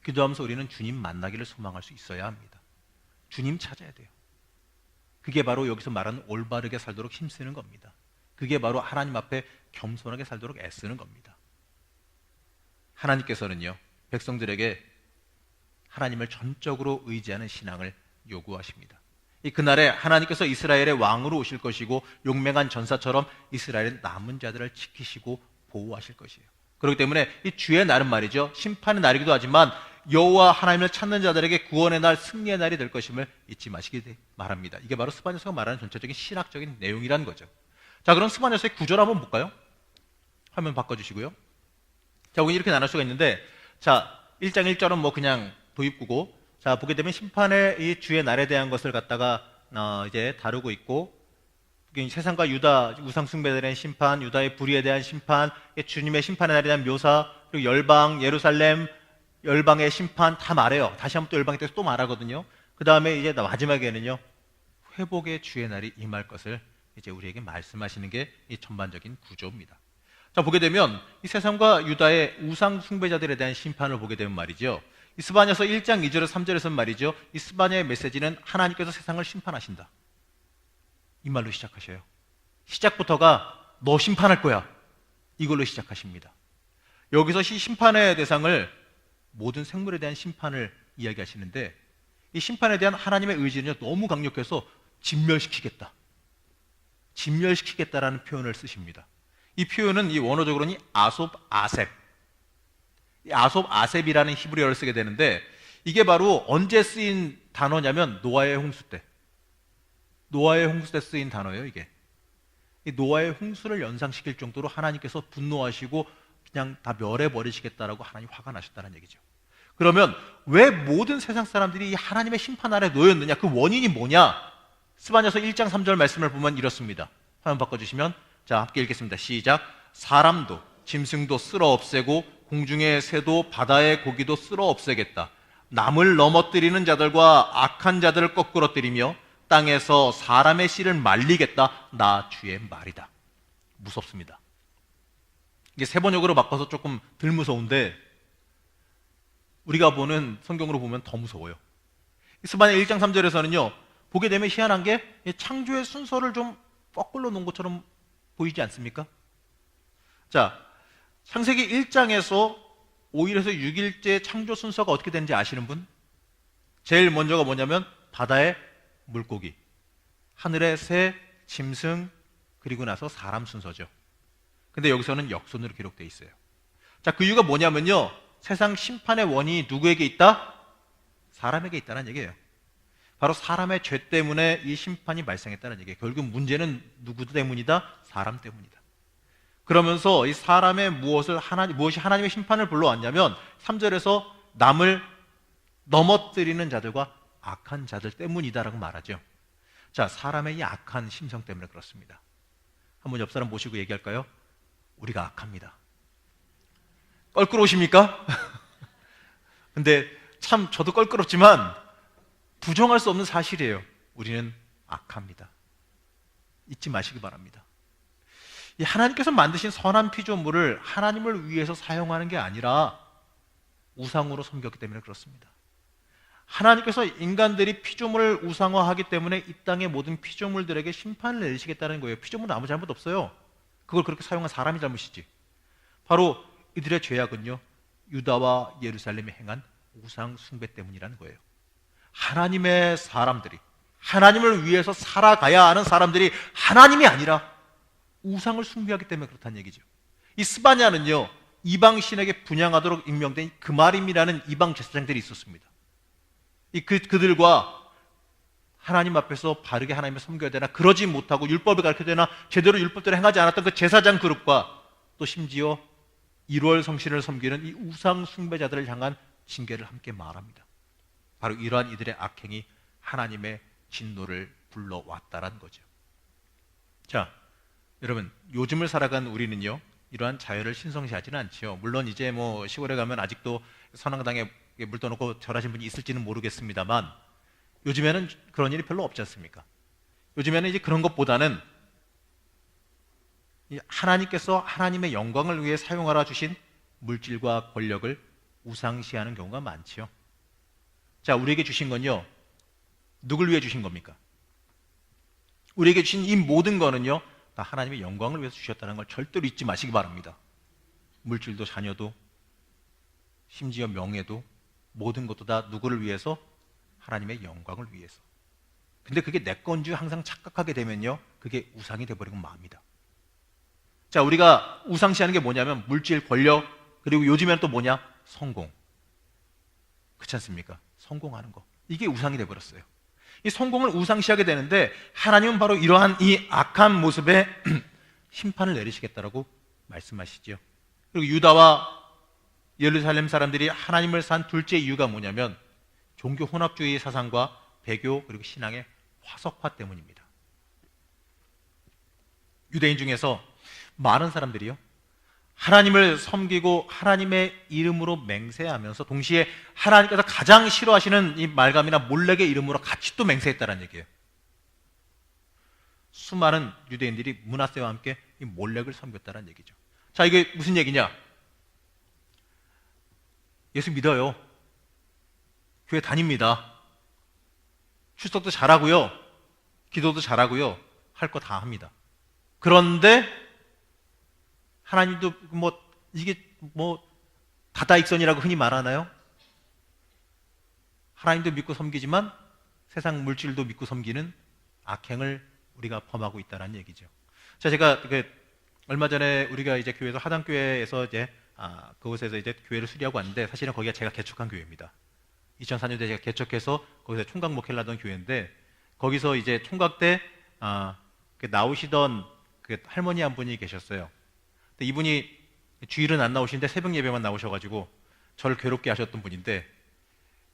기도하면서 우리는 주님 만나기를 소망할 수 있어야 합니다. 주님 찾아야 돼요. 그게 바로 여기서 말하는 올바르게 살도록 힘쓰는 겁니다. 그게 바로 하나님 앞에 겸손하게 살도록 애쓰는 겁니다. 하나님께서는요, 백성들에게 하나님을 전적으로 의지하는 신앙을 요구하십니다. 그날에 하나님께서 이스라엘의 왕으로 오실 것이고 용맹한 전사처럼 이스라엘의 남은 자들을 지키시고 보호하실 것이에요. 그렇기 때문에 이 주의 날은 말이죠, 심판의 날이기도 하지만 여호와 하나님을 찾는 자들에게 구원의 날, 승리의 날이 될 것임을 잊지 마시기 바랍니다. 이게 바로 스바냐서가 말하는 전체적인 신학적인 내용이라는 거죠. 자, 그럼 스바냐서의 구절 한번 볼까요? 화면 바꿔주시고요. 자, 우리 이렇게 나눌 수가 있는데, 자, 1장 1절은 뭐 그냥 도입구고, 자, 보게 되면 심판의 이 주의 날에 대한 것을 갖다가 이제 다루고 있고, 세상과 유다 우상 숭배에 대한 심판, 유다의 불의에 대한 심판, 주님의 심판의 날에 대한 묘사, 그리고 열방, 예루살렘, 열방의 심판 다 말해요. 다시 한번 또 열방에 대해서 또 말하거든요. 그 다음에 이제 마지막에는요, 회복의 주의 날이 임할 것을 이제 우리에게 말씀하시는 게 이 전반적인 구조입니다. 자, 보게 되면 이 세상과 유다의 우상 숭배자들에 대한 심판을 보게 되면 말이죠, 이 스바냐서 1장 2절에서 3절에서는 말이죠, 이 스바냐의 메시지는 하나님께서 세상을 심판하신다, 이 말로 시작하셔요. 시작부터가 너 심판할 거야, 이걸로 시작하십니다. 여기서 이 심판의 대상을 모든 생물에 대한 심판을 이야기하시는데, 이 심판에 대한 하나님의 의지는요, 너무 강력해서 진멸시키겠다, 진멸시키겠다라는 표현을 쓰십니다. 이 표현은 이 원어적으로는 이 아솝 아셉, 이 아솝 아셉이라는 히브리어를 쓰게 되는데, 이게 바로 언제 쓰인 단어냐면 노아의 홍수 때, 노아의 홍수 때 쓰인 단어예요. 이게 이 노아의 홍수를 연상시킬 정도로 하나님께서 분노하시고 그냥 다 멸해버리시겠다라고 하나님 화가 나셨다는 얘기죠. 그러면 왜 모든 세상 사람들이 이 하나님의 심판 아래 놓였느냐, 그 원인이 뭐냐? 스바냐서 1장 3절 말씀을 보면 이렇습니다. 화면 바꿔주시면, 자, 함께 읽겠습니다. 시작. 사람도 짐승도 쓸어 없애고 공중의 새도 바다의 고기도 쓸어 없애겠다. 남을 넘어뜨리는 자들과 악한 자들을 거꾸러뜨리며 땅에서 사람의 씨를 말리겠다. 나 주의 말이다. 무섭습니다. 이게 세번역으로 바꿔서 조금 덜 무서운데 우리가 보는 성경으로 보면 더 무서워요. 스바냐 1장 3절에서는요, 보게 되면 희한한 게 창조의 순서를 좀 거꾸로 놓은 것처럼 보이지 않습니까? 자, 창세기 1장에서 5일에서 6일째 창조 순서가 어떻게 되는지 아시는 분? 제일 먼저가 뭐냐면 바다의 물고기, 하늘의 새, 짐승, 그리고 나서 사람 순서죠. 근데 여기서는 역순으로 기록되어 있어요. 자, 그 이유가 뭐냐면요, 세상 심판의 원인이 누구에게 있다? 사람에게 있다는 얘기예요. 바로 사람의 죄 때문에 이 심판이 발생했다는 얘기예요. 결국 문제는 누구 때문이다? 사람 때문이다. 그러면서 이 사람의 무엇이 하나님의 심판을 불러왔냐면 3절에서 남을 넘어뜨리는 자들과 악한 자들 때문이다라고 말하죠. 자, 사람의 이 악한 심성 때문에 그렇습니다. 한번 옆 사람 모시고 얘기할까요? 우리가 악합니다. 껄끄러우십니까? 근데 참 저도 껄끄럽지만 부정할 수 없는 사실이에요. 우리는 악합니다. 잊지 마시기 바랍니다. 이 하나님께서 만드신 선한 피조물을 하나님을 위해서 사용하는 게 아니라 우상으로 섬겼기 때문에 그렇습니다. 하나님께서 인간들이 피조물을 우상화하기 때문에 이 땅의 모든 피조물들에게 심판을 내리시겠다는 거예요. 피조물은 아무 잘못 없어요. 그걸 그렇게 사용한 사람이 잘못이지. 바로 이들의 죄악은요, 유다와 예루살렘이 행한 우상 숭배 때문이라는 거예요. 하나님의 사람들이, 하나님을 위해서 살아가야 하는 사람들이 하나님이 아니라 우상을 숭배하기 때문에 그렇다는 얘기죠. 이 스바냐는요, 이방 신에게 분향하도록 임명된 그마림이라는 이방 제사장들이 있었습니다. 그들과 하나님 앞에서 바르게 하나님을 섬겨야 되나, 그러지 못하고 율법을 가르쳐야 되나, 제대로 율법대로 행하지 않았던 그 제사장 그룹과 또 심지어 1월 성신을 섬기는 이 우상 숭배자들을 향한 징계를 함께 말합니다. 바로 이러한 이들의 악행이 하나님의 진노를 불러왔다라는 거죠. 자, 여러분, 요즘을 살아간 우리는요, 이러한 자유를 신성시하지는 않지요. 물론 이제 뭐 시골에 가면 아직도 선앙당에 물 떠놓고 절하신 분이 있을지는 모르겠습니다만, 요즘에는 그런 일이 별로 없지 않습니까? 요즘에는 이제 그런 것보다는 하나님께서 하나님의 영광을 위해 사용하라 주신 물질과 권력을 우상시하는 경우가 많지요. 자, 우리에게 주신 건요, 누굴 위해 주신 겁니까? 우리에게 주신 이 모든 거는요, 다 하나님의 영광을 위해서 주셨다는 걸 절대로 잊지 마시기 바랍니다. 물질도 자녀도 심지어 명예도 모든 것도 다 누구를 위해서? 하나님의 영광을 위해서. 근데 그게 내 건 줄 항상 착각하게 되면요, 그게 우상이 돼버리고 맙니다. 자, 우리가 우상시하는 게 뭐냐면 물질, 권력, 그리고 요즘에는 또 뭐냐? 성공. 그렇지 않습니까? 성공하는 거. 이게 우상이 돼버렸어요. 이 성공을 우상시하게 되는데 하나님은 바로 이러한 이 악한 모습에 심판을 내리시겠다라고 말씀하시죠. 그리고 유다와 예루살렘 사람들이 하나님을 산 둘째 이유가 뭐냐면 종교 혼합주의 사상과 배교 그리고 신앙의 화석화 때문입니다. 유대인 중에서 많은 사람들이요, 하나님을 섬기고 하나님의 이름으로 맹세하면서 동시에 하나님께서 가장 싫어하시는 이 말감이나 몰렉의 이름으로 같이 또 맹세했다는 얘기예요. 수많은 유대인들이 므낫세와 함께 이 몰렉을 섬겼다는 얘기죠. 자, 이게 무슨 얘기냐? 예수 믿어요. 교회 다닙니다. 출석도 잘하고요. 기도도 잘하고요. 할 거 다 합니다. 그런데 하나님도 이게 다다익선이라고 흔히 말하나요? 하나님도 믿고 섬기지만 세상 물질도 믿고 섬기는 악행을 우리가 범하고 있다는 얘기죠. 자, 제가 얼마 전에 우리가 이제 교회에서 하단교회에서 이제 그곳에서 이제 교회를 수리하고 왔는데, 사실은 거기가 제가 개척한 교회입니다. 2004년도에 제가 개척해서 거기서 총각 목회를 하던 교회인데, 거기서 이제 총각 때 나오시던 그 할머니 한 분이 계셨어요. 근데 이분이 주일은 안 나오시는데 새벽 예배만 나오셔가지고 저를 괴롭게 하셨던 분인데,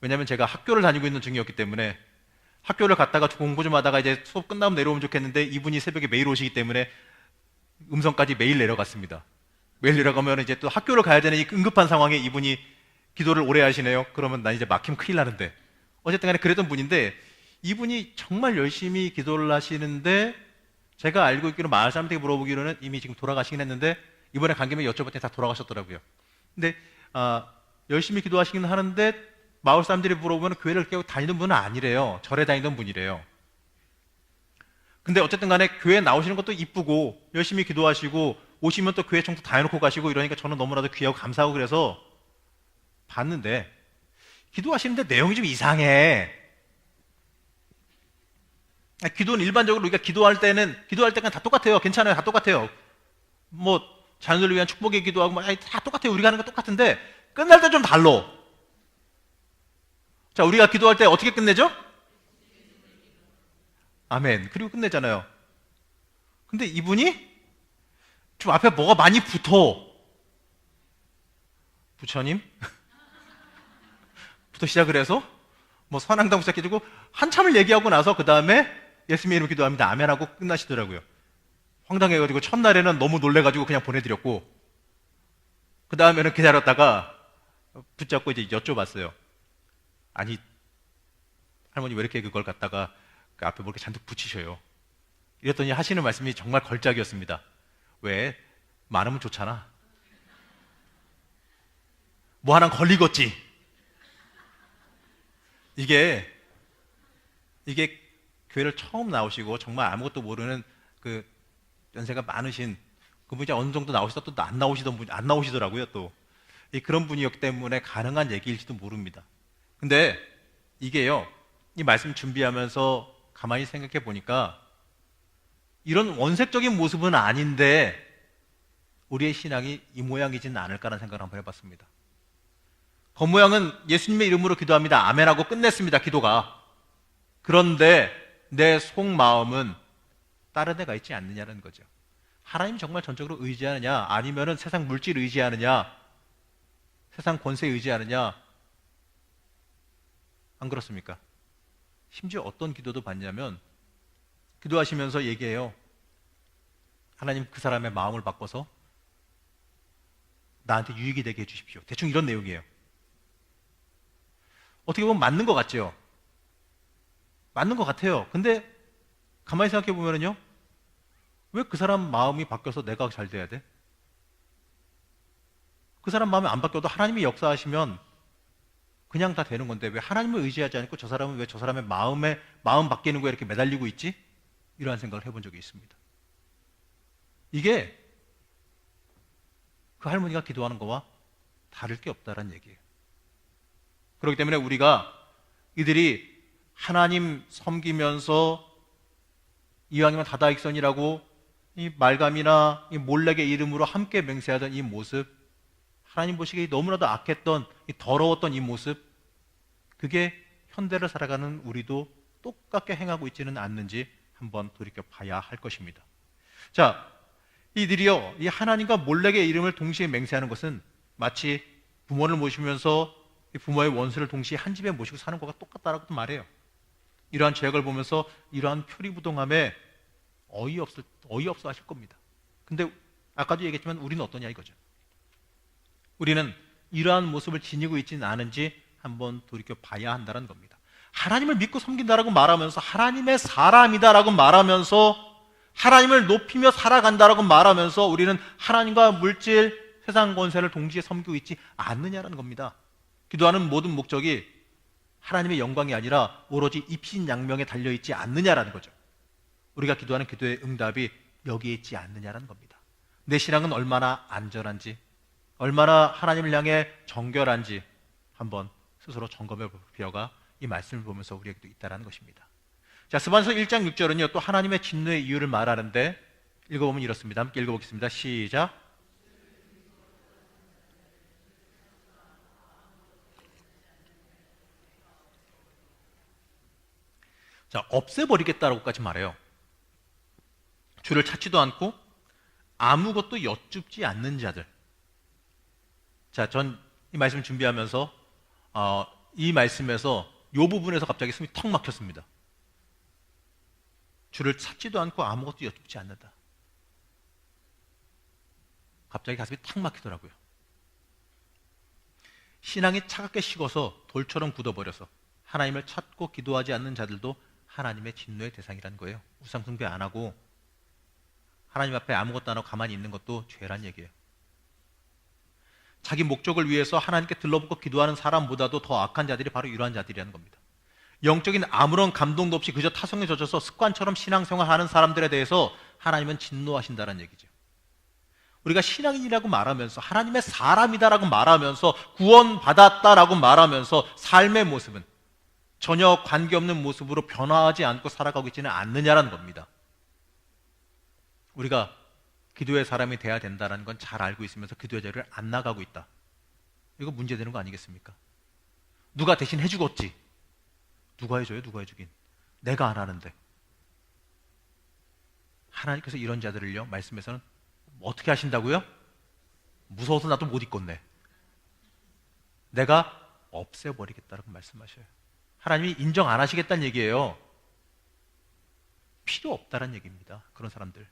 왜냐하면 제가 학교를 다니고 있는 중이었기 때문에 학교를 갔다가 공부 좀 하다가 이제 수업 끝나면 내려오면 좋겠는데, 이분이 새벽에 매일 오시기 때문에 음성까지 매일 내려갔습니다. 매일 내려가면 이제 또 학교를 가야 되는 이 응급한 상황에 이분이 기도를 오래 하시네요. 그러면 난 이제 막히면 큰일 나는데, 어쨌든 간에 그랬던 분인데, 이분이 정말 열심히 기도를 하시는데, 제가 알고 있기로 마을 사람들에게 물어보기로는 이미 지금 돌아가시긴 했는데, 이번에 간 김에 여쭤봤더니 다 돌아가셨더라고요. 근데 열심히 기도하시긴 하는데 마을 사람들이 물어보면 교회를 계속 다니던 분은 아니래요. 절에 다니던 분이래요. 근데 어쨌든 간에 교회 나오시는 것도 이쁘고 열심히 기도하시고 오시면 또 교회 청소 다 해놓고 가시고 이러니까 저는 너무나도 귀하고 감사하고 그래서 봤는데, 기도하시는데 내용이 좀 이상해. 기도는 일반적으로 우리가 기도할 때는 다 똑같아요. 괜찮아요. 다 똑같아요. 자녀들을 위한 축복의 기도하고 다 똑같아요. 우리가 하는 거 똑같은데 끝날 때 좀 달라. 자, 우리가 기도할 때 어떻게 끝내죠? 아멘. 그리고 끝내잖아요. 근데 이분이 좀 앞에 뭐가 많이 붙어. 부처님? 부터 시작을 해서 선앙당 시작해주고 한참을 얘기하고 나서 그 다음에 예수님의 이름으로 기도합니다. 아멘 하고 끝나시더라고요. 황당해가지고 첫날에는 너무 놀래가지고 그냥 보내드렸고, 그 다음에는 기다렸다가 붙잡고 이제 여쭤봤어요. 아니, 할머니 왜 이렇게 그걸 갖다가 그 앞에 뭐 이렇게 잔뜩 붙이셔요? 이랬더니 하시는 말씀이 정말 걸작이었습니다. 왜? 많으면 좋잖아. 뭐 하나 걸리겠지. 이게 교회를 처음 나오시고 정말 아무것도 모르는 그 연세가 많으신 그분이 어느 정도 나오시다 또 안 나오시던 분이 안 나오시더라고요. 또 그런 분이었기 때문에 가능한 얘기일지도 모릅니다. 근데 이게요, 이 말씀 준비하면서 가만히 생각해 보니까 이런 원색적인 모습은 아닌데 우리의 신앙이 이 모양이지는 않을까라는 생각을 한번 해봤습니다. 겉모양은 예수님의 이름으로 기도합니다. 아멘하고 끝냈습니다. 기도가. 그런데 내 속마음은 다른 데가 있지 않느냐는 거죠. 하나님 정말 전적으로 의지하느냐, 아니면은 세상 물질 의지하느냐, 세상 권세 의지하느냐, 안 그렇습니까? 심지어 어떤 기도도 받냐면 기도하시면서 얘기해요. 하나님 그 사람의 마음을 바꿔서 나한테 유익이 되게 해주십시오. 대충 이런 내용이에요. 어떻게 보면 맞는 것 같죠? 맞는 것 같아요. 근데 가만히 생각해 보면요, 왜 그 사람 마음이 바뀌어서 내가 잘 돼야 돼? 그 사람 마음이 안 바뀌어도 하나님이 역사하시면 그냥 다 되는 건데 왜 하나님을 의지하지 않고 저 사람은 왜 저 사람의 마음 바뀌는 거에 이렇게 매달리고 있지? 이러한 생각을 해본 적이 있습니다. 이게 그 할머니가 기도하는 거와 다를 게 없다는 얘기예요. 그렇기 때문에 우리가 이들이 하나님 섬기면서 이왕이면 다다익선이라고 이 말감이나 이 몰렉의 이름으로 함께 맹세하던 이 모습, 하나님 보시기에 너무나도 악했던, 이 더러웠던 이 모습, 그게 현대를 살아가는 우리도 똑같게 행하고 있지는 않는지 한번 돌이켜 봐야 할 것입니다. 자, 이들이요, 이 하나님과 몰렉의 이름을 동시에 맹세하는 것은 마치 부모를 모시면서 이 부모의 원수를 동시에 한 집에 모시고 사는 것과 똑같다라고 말해요. 이러한 죄악을 보면서 이러한 표리부동함에 어이없어 하실 겁니다. 근데 아까도 얘기했지만 우리는 어떠냐 이거죠. 우리는 이러한 모습을 지니고 있지는 않은지 한번 돌이켜 봐야 한다는 겁니다. 하나님을 믿고 섬긴다라고 말하면서, 하나님의 사람이다라고 말하면서, 하나님을 높이며 살아간다라고 말하면서 우리는 하나님과 물질, 세상 권세를 동시에 섬기고 있지 않느냐라는 겁니다. 기도하는 모든 목적이 하나님의 영광이 아니라 오로지 입신양명에 달려있지 않느냐라는 거죠. 우리가 기도하는 기도의 응답이 여기에 있지 않느냐라는 겁니다. 내 신앙은 얼마나 안전한지, 얼마나 하나님을 향해 정결한지 한번 스스로 점검해 볼 필요가 이 말씀을 보면서 우리에게도 있다는 것입니다. 자, 스바냐서 1장 6절은요 또 하나님의 진노의 이유를 말하는데 읽어보면 이렇습니다. 함께 읽어보겠습니다. 시작. 자, 없애버리겠다라고까지 말해요. 주를 찾지도 않고 아무것도 여쭙지 않는 자들. 자, 전 이 말씀 준비하면서 이 말씀에서 이 부분에서 갑자기 숨이 턱 막혔습니다. 주를 찾지도 않고 아무것도 여쭙지 않는다. 갑자기 가슴이 탁 막히더라고요. 신앙이 차갑게 식어서 돌처럼 굳어버려서 하나님을 찾고 기도하지 않는 자들도 하나님의 진노의 대상이라는 거예요. 우상 숭배 안 하고 하나님 앞에 아무것도 안 하고 가만히 있는 것도 죄란 얘기예요. 자기 목적을 위해서 하나님께 들러붙고 기도하는 사람보다도 더 악한 자들이 바로 이러한 자들이라는 겁니다. 영적인 아무런 감동도 없이 그저 타성에 젖어서 습관처럼 신앙생활하는 사람들에 대해서 하나님은 진노하신다는 얘기죠. 우리가 신앙인이라고 말하면서, 하나님의 사람이다라고 말하면서, 구원받았다라고 말하면서 삶의 모습은 전혀 관계없는 모습으로 변화하지 않고 살아가고 있지는 않느냐라는 겁니다. 우리가 기도의 사람이 돼야 된다는 건 잘 알고 있으면서 기도의 자리를 안 나가고 있다. 이거 문제되는 거 아니겠습니까? 누가 대신 해주겠지. 누가 해줘요? 누가 해주긴. 내가 안 하는데. 하나님께서 이런 자들을요, 말씀에서는 어떻게 하신다고요? 무서워서 나도 못 있겠네. 내가 없애버리겠다라고 말씀하셔요. 하나님이 인정 안 하시겠다는 얘기예요. 필요 없다는 얘기입니다. 그런 사람들.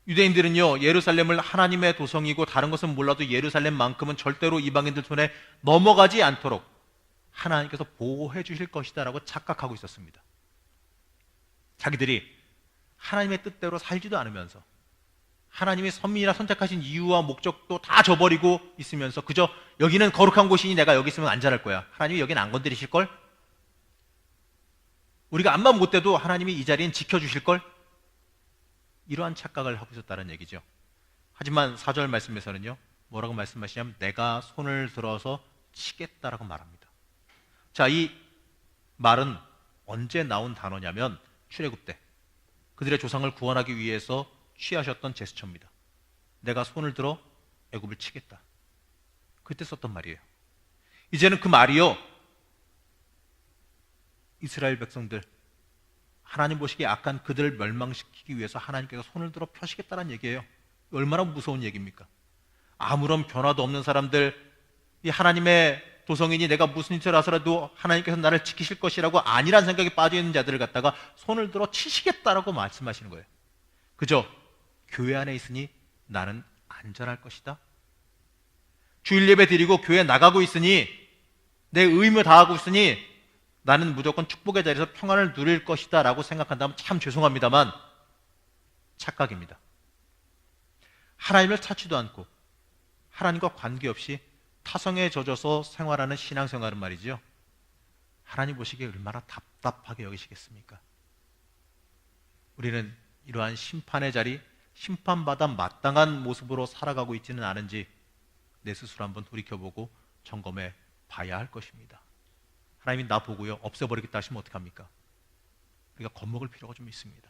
유대인들은요, 예루살렘을 하나님의 도성이고 다른 것은 몰라도 예루살렘만큼은 절대로 이방인들 손에 넘어가지 않도록 하나님께서 보호해 주실 것이다라고 착각하고 있었습니다. 자기들이 하나님의 뜻대로 살지도 않으면서 하나님이 선민이라 선택하신 이유와 목적도 다 저버리고 있으면서 그저 여기는 거룩한 곳이니 내가 여기 있으면 안전할 거야. 하나님이 여기는 안 건드리실걸? 우리가 암만 못돼도 하나님이 이 자리는 지켜주실걸? 이러한 착각을 하고 있었다는 얘기죠. 하지만 4절 말씀에서는요, 뭐라고 말씀하시냐면 내가 손을 들어서 치겠다라고 말합니다. 자, 이 말은 언제 나온 단어냐면 출애굽 때 그들의 조상을 구원하기 위해서 취하셨던 제스처입니다. 내가 손을 들어 애굽을 치겠다. 그때 썼던 말이에요. 이제는 그 말이요, 이스라엘 백성들, 하나님 보시기에 악한 그들을 멸망시키기 위해서 하나님께서 손을 들어 펴시겠다는 얘기예요. 얼마나 무서운 얘기입니까? 아무런 변화도 없는 사람들, 이 하나님의 도성이니 내가 무슨 짓을 하더라도 하나님께서 나를 지키실 것이라고 아니란 생각에 빠져있는 자들을 갖다가 손을 들어 치시겠다라고 말씀하시는 거예요. 그저 교회 안에 있으니 나는 안전할 것이다. 주일 예배 드리고 교회 나가고 있으니 내 의무 다하고 있으니 나는 무조건 축복의 자리에서 평안을 누릴 것이다 라고 생각한다면 참 죄송합니다만 착각입니다. 하나님을 찾지도 않고 하나님과 관계없이 타성에 젖어서 생활하는 신앙생활은 말이죠, 하나님 보시기에 얼마나 답답하게 여기시겠습니까? 우리는 이러한 심판의 자리, 심판받아 마땅한 모습으로 살아가고 있지는 않은지 내 스스로 한번 돌이켜보고 점검해 봐야 할 것입니다. 하나님이 나 보고요 없애버리겠다 하시면 어떡합니까? 우리가 겁먹을 필요가 좀 있습니다.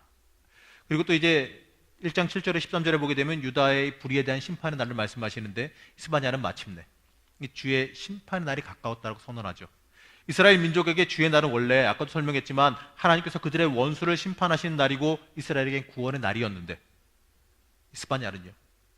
그리고 또 이제 1장 7절에 13절에 보게 되면 유다의 불의에 대한 심판의 날을 말씀하시는데 스바냐는 마침내 주의 심판의 날이 가까웠다고 선언하죠. 이스라엘 민족에게 주의 날은 원래 아까도 설명했지만 하나님께서 그들의 원수를 심판하시는 날이고 이스라엘에겐 구원의 날이었는데 스바냐는요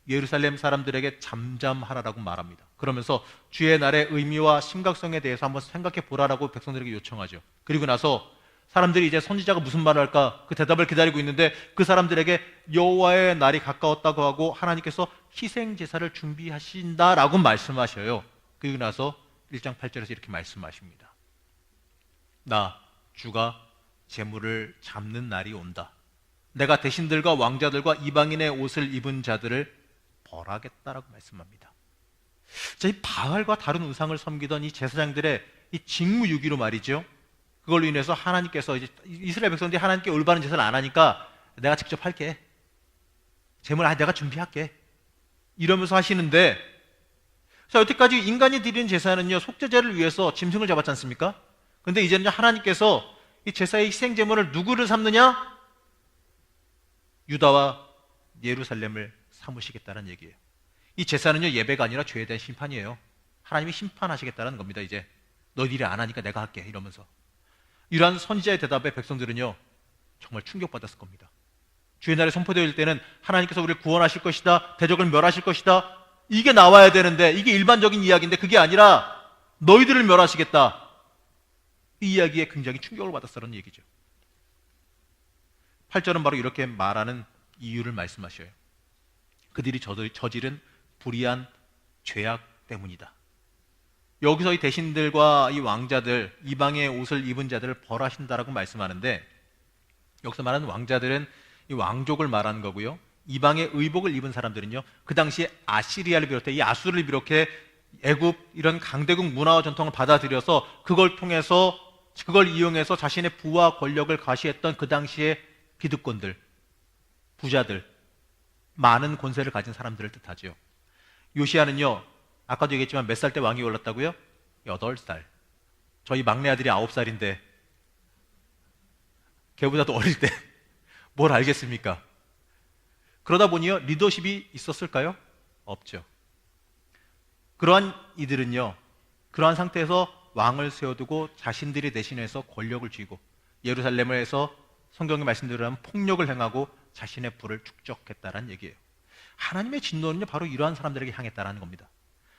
예루살렘 사람들에게 잠잠하라라고 말합니다. 그러면서 주의 날의 의미와 심각성에 대해서 한번 생각해 보라라고 백성들에게 요청하죠. 그리고 나서 사람들이 이제 선지자가 무슨 말을 할까 그 대답을 기다리고 있는데 그 사람들에게 여호와의 날이 가까웠다고 하고 하나님께서 희생 제사를 준비하신다라고 말씀하셔요. 그리고 나서 1장 8절에서 이렇게 말씀하십니다. 나 주가 재물을 잡는 날이 온다. 내가 대신들과 왕자들과 이방인의 옷을 입은 자들을 벌하겠다라고 말씀합니다. 자, 이 바알과 다른 우상을 섬기던 이 제사장들의 이 직무유기로 말이죠. 그걸로 인해서 하나님께서 이제 이스라엘 백성들이 하나님께 올바른 제사를 안 하니까 내가 직접 할게. 재물 내가 준비할게. 이러면서 하시는데, 자, 여태까지 인간이 드리는 제사는요 속죄제를 위해서 짐승을 잡았지 않습니까? 근데 이제는 하나님께서 이 제사의 희생 제물을 누구를 삼느냐? 유다와 예루살렘을 삼으시겠다는 얘기예요. 이 제사는요 예배가 아니라 죄에 대한 심판이에요. 하나님이 심판하시겠다는 겁니다. 이제 너희들이 안 하니까 내가 할게 이러면서. 이러한 선지자의 대답에 백성들은요 정말 충격받았을 겁니다. 주의 날에 선포되어질 때는 하나님께서 우리를 구원하실 것이다, 대적을 멸하실 것이다, 이게 나와야 되는데 이게 일반적인 이야기인데 그게 아니라 너희들을 멸하시겠다, 이 이야기에 굉장히 충격을 받았다는 얘기죠. 8절은 바로 이렇게 말하는 이유를 말씀하셔요. 그들이 저지른 불의한 죄악 때문이다. 여기서 이 대신들과 이 왕자들, 이방의 옷을 입은 자들을 벌하신다라고 말씀하는데, 여기서 말하는 왕자들은 이 왕족을 말하는 거고요. 이방의 의복을 입은 사람들은요, 그 당시에 아시리아를 비롯해 이 아수르를 비롯해 애굽 이런 강대국 문화와 전통을 받아들여서 그걸 이용해서 자신의 부와 권력을 과시했던 그 당시의 기득권들, 부자들, 많은 권세를 가진 사람들을 뜻하죠. 요시야는요 아까도 얘기했지만 몇 살 때 왕이 올랐다고요? 8살. 저희 막내 아들이 9살인데 걔보다도 어릴 때 뭘 알겠습니까? 그러다 보니요 리더십이 있었을까요? 없죠. 그러한 이들은요 그러한 상태에서 왕을 세워두고 자신들이 대신해서 권력을 쥐고 예루살렘에서 성경의 말씀대로 하면 폭력을 행하고 자신의 부를 축적했다는 얘기예요. 하나님의 진노는요 바로 이러한 사람들에게 향했다는 겁니다.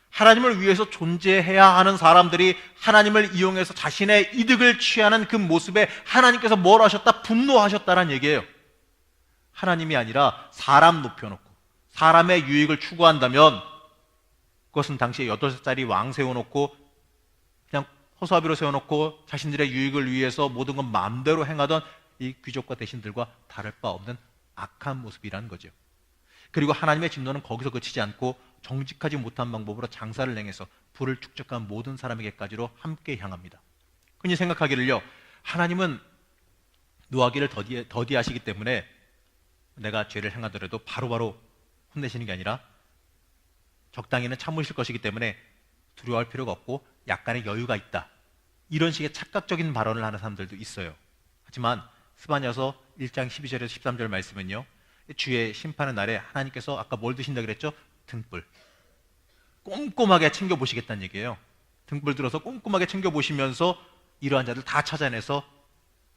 하나님을 위해서 존재해야 하는 사람들이 하나님을 이용해서 자신의 이득을 취하는 그 모습에 하나님께서 뭘 하셨다? 분노하셨다는 얘기예요. 하나님이 아니라 사람 높여놓고 사람의 유익을 추구한다면 그것은 당시에 8살짜리 왕 세워놓고 그냥 허수아비로 세워놓고 자신들의 유익을 위해서 모든 건 마음대로 행하던 이 귀족과 대신들과 다를 바 없는 악한 모습이라는 거죠. 그리고 하나님의 진노는 거기서 그치지 않고 정직하지 못한 방법으로 장사를 행해서 부를 축적한 모든 사람에게까지로 함께 향합니다. 흔히 생각하기를요, 하나님은 노하기를 더디하시기 때문에 내가 죄를 행하더라도 바로바로 혼내시는 게 아니라 적당히는 참으실 것이기 때문에 두려워할 필요가 없고 약간의 여유가 있다. 이런 식의 착각적인 발언을 하는 사람들도 있어요. 하지만 스바냐서 1장 12절에서 13절 말씀은요, 주의 심판의 날에 하나님께서 아까 뭘 드신다 그랬죠? 등불. 꼼꼼하게 챙겨보시겠다는 얘기예요. 등불 들어서 꼼꼼하게 챙겨보시면서 이러한 자들 다 찾아내서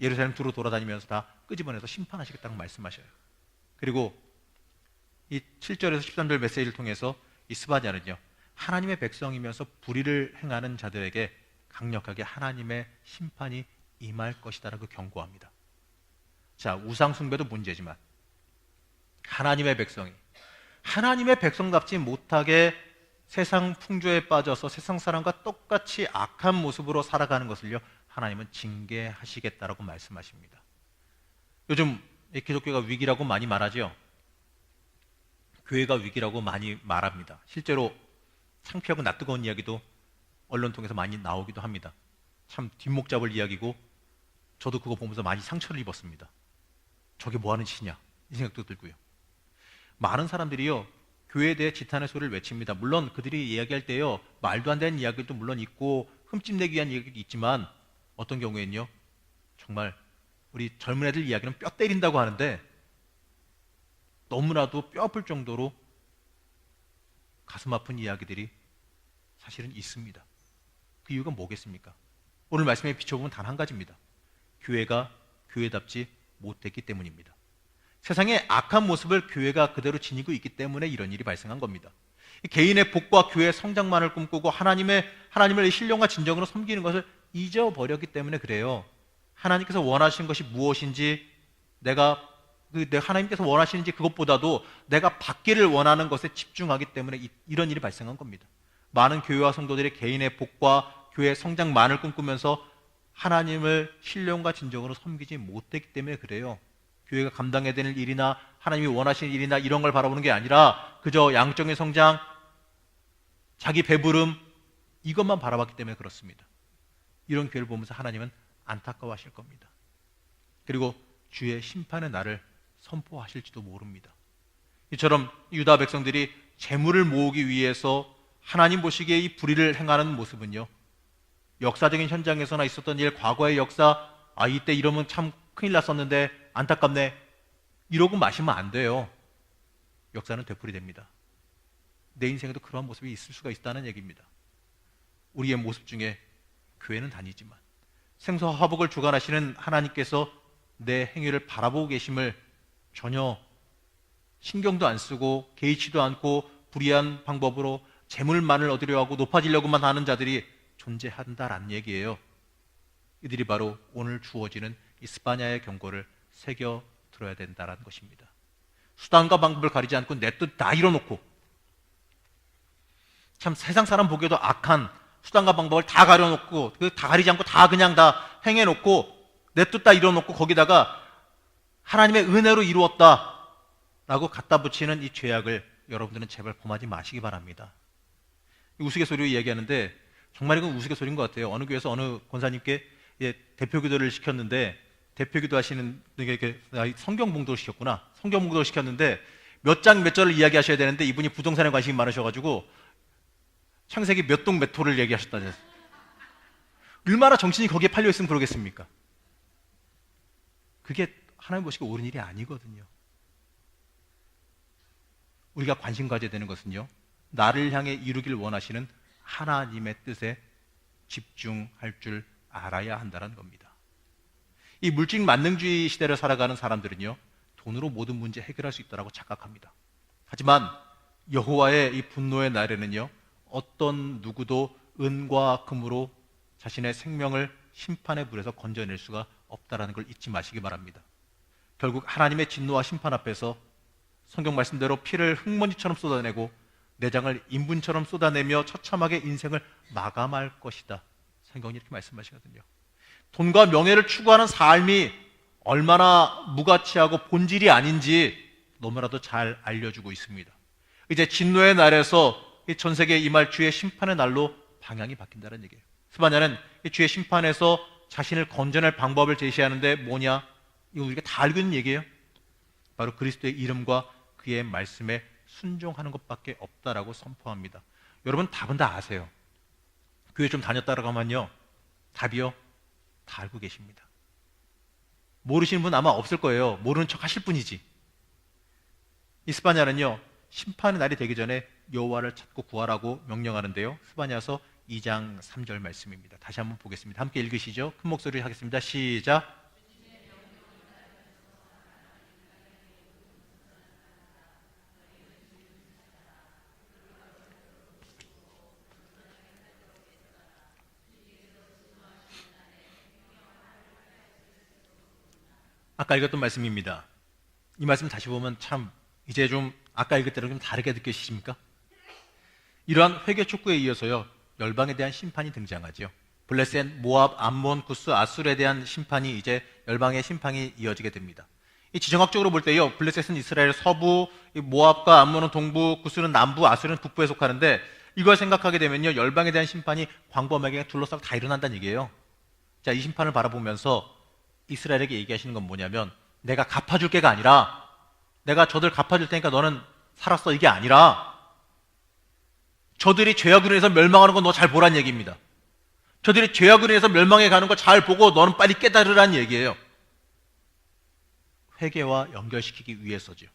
예루살렘 두루 돌아다니면서 다 끄집어내서 심판하시겠다고 말씀하셔요. 그리고 이 7절에서 13절 메시지를 통해서 이 스바냐는요, 하나님의 백성이면서 불의를 행하는 자들에게 강력하게 하나님의 심판이 임할 것이다라고 경고합니다. 자, 우상 숭배도 문제지만 하나님의 백성답지 못하게 세상 풍조에 빠져서 세상 사람과 똑같이 악한 모습으로 살아가는 것을요, 하나님은 징계하시겠다라고 말씀하십니다. 요즘 기독교가 위기라고 많이 말하죠. 교회가 위기라고 많이 말합니다. 실제로 창피하고 낯뜨거운 이야기도 언론 통해서 많이 나오기도 합니다. 참 뒷목 잡을 이야기고 저도 그거 보면서 많이 상처를 입었습니다. 저게 뭐 하는 짓이냐 이 생각도 들고요. 많은 사람들이요, 교회에 대해 지탄의 소리를 외칩니다. 물론 그들이 이야기할 때요, 말도 안 되는 이야기도 물론 있고 흠집내기 위한 이야기도 있지만 어떤 경우에는요, 정말 우리 젊은 애들 이야기는 뼈 때린다고 하는데 너무나도 뼈 아플 정도로 가슴 아픈 이야기들이 사실은 있습니다. 그 이유가 뭐겠습니까? 오늘 말씀에 비춰보면 단 한 가지입니다. 교회가 교회답지 못했기 때문입니다. 세상의 악한 모습을 교회가 그대로 지니고 있기 때문에 이런 일이 발생한 겁니다. 개인의 복과 교회의 성장만을 꿈꾸고 하나님을 신령과 진정으로 섬기는 것을 잊어버렸기 때문에 그래요. 하나님께서 원하시는 것이 무엇인지, 내가 하나님께서 원하시는지 그것보다도 내가 받기를 원하는 것에 집중하기 때문에 이런 일이 발생한 겁니다. 많은 교회와 성도들이 개인의 복과 교회의 성장만을 꿈꾸면서 하나님을 신령과 진정으로 섬기지 못했기 때문에 그래요. 교회가 감당해야 되는 일이나 하나님이 원하시는 일이나 이런 걸 바라보는 게 아니라 그저 양적인 성장, 자기 배부름 이것만 바라봤기 때문에 그렇습니다. 이런 교회를 보면서 하나님은 안타까워하실 겁니다. 그리고 주의 심판의 날을 선포하실지도 모릅니다. 이처럼 유다 백성들이 재물을 모으기 위해서 하나님 보시기에 이 불의를 행하는 모습은요, 역사적인 현장에서나 있었던 일, 과거의 역사, 이때 이러면 참 큰일 났었는데 안타깝네, 이러고 마시면 안 돼요. 역사는 되풀이됩니다. 내 인생에도 그러한 모습이 있을 수가 있다는 얘기입니다. 우리의 모습 중에 교회는 다니지만 생사와 화복을 주관하시는 하나님께서 내 행위를 바라보고 계심을 전혀 신경도 안 쓰고 개의치도 않고 불의한 방법으로 재물만을 얻으려 하고 높아지려고만 하는 자들이 존재한다라는 얘기예요. 이들이 바로 오늘 주어지는 이 스바냐의 경고를 새겨 들어야 된다는 것입니다. 수단과 방법을 가리지 않고 내 뜻 다 이뤄놓고, 참 세상 사람 보기에도 악한 수단과 방법을 다 가려놓고 다 가리지 않고 다 그냥 다 행해놓고 내 뜻 다 이뤄놓고 거기다가 하나님의 은혜로 이루었다라고 갖다 붙이는 이 죄악을 여러분들은 제발 범하지 마시기 바랍니다. 우스갯소리로 얘기하는데 정말 이건 우스갯소리인 것 같아요. 어느 교회에서 어느 권사님께 대표기도를 시켰는데, 대표기도 하시는 성경 봉독을 시켰구나. 성경 봉독을 시켰는데 몇 장 몇 절을 이야기하셔야 되는데 이분이 부동산에 관심이 많으셔가지고 창세기 몇 동 몇 호를 얘기하셨다니, 얼마나 정신이 거기에 팔려 있으면 그러겠습니까? 그게 하나님 보시기에 옳은 일이 아니거든요. 우리가 관심 가져야 되는 것은요, 나를 향해 이루길 원하시는 하나님의 뜻에 집중할 줄 알아야 한다는 겁니다. 이 물질 만능주의 시대를 살아가는 사람들은요, 돈으로 모든 문제 해결할 수 있다고 착각합니다. 하지만 여호와의 이 분노의 날에는요, 어떤 누구도 은과 금으로 자신의 생명을 심판의 불에서 건져낼 수가 없다는 걸 잊지 마시기 바랍니다. 결국 하나님의 진노와 심판 앞에서 성경 말씀대로 피를 흙먼지처럼 쏟아내고 내장을 인분처럼 쏟아내며 처참하게 인생을 마감할 것이다. 성경이 이렇게 말씀하시거든요. 돈과 명예를 추구하는 삶이 얼마나 무가치하고 본질이 아닌지 너무나도 잘 알려주고 있습니다. 이제 진노의 날에서 이 전 세계에 임할 주의 심판의 날로 방향이 바뀐다는 얘기예요. 스바냐는 이 주의 심판에서 자신을 건져낼 방법을 제시하는데 뭐냐? 이거 우리가 다 알고 있는 얘기예요. 바로 그리스도의 이름과 그의 말씀에 순종하는 것밖에 없다라고 선포합니다. 여러분 답은 다 아세요. 교회 좀 다녔다라고 하면요, 답이요, 다 알고 계십니다. 모르시는 분 아마 없을 거예요. 모르는 척 하실 뿐이지. 스바냐는요, 심판의 날이 되기 전에 여호와를 찾고 구하라고 명령하는데요, 스바냐서 2장 3절 말씀입니다. 다시 한번 보겠습니다. 함께 읽으시죠. 큰 목소리로 하겠습니다. 시작. 아까 읽었던 말씀입니다. 이 말씀 다시 보면 참 이제 좀 아까 읽을 때랑 좀 다르게 느껴지십니까? 이러한 회개 촉구에 이어서요, 열방에 대한 심판이 등장하죠. 블레셋, 모압, 암몬, 구스, 아술에 대한 심판이 이제 열방의 심판이 이어지게 됩니다. 이 지정학적으로 볼 때요, 블레셋은 이스라엘 서부, 모압과 암몬은 동부, 구스는 남부, 아술은 북부에 속하는데, 이걸 생각하게 되면요, 열방에 대한 심판이 광범하게 둘러싸고 다 일어난다는 얘기예요. 자, 이 심판을 바라보면서 이스라엘에게 얘기하시는 건 뭐냐면, 내가 갚아줄 게가 아니라, 내가 저들 갚아줄 테니까 너는 살았어, 이게 아니라, 저들이 죄악으로 인해서 멸망하는 건 너 잘 보란 얘기입니다. 저들이 죄악으로 인해서 멸망해 가는 거 잘 보고 너는 빨리 깨달으란 얘기예요. 회개와 연결시키기 위해서죠.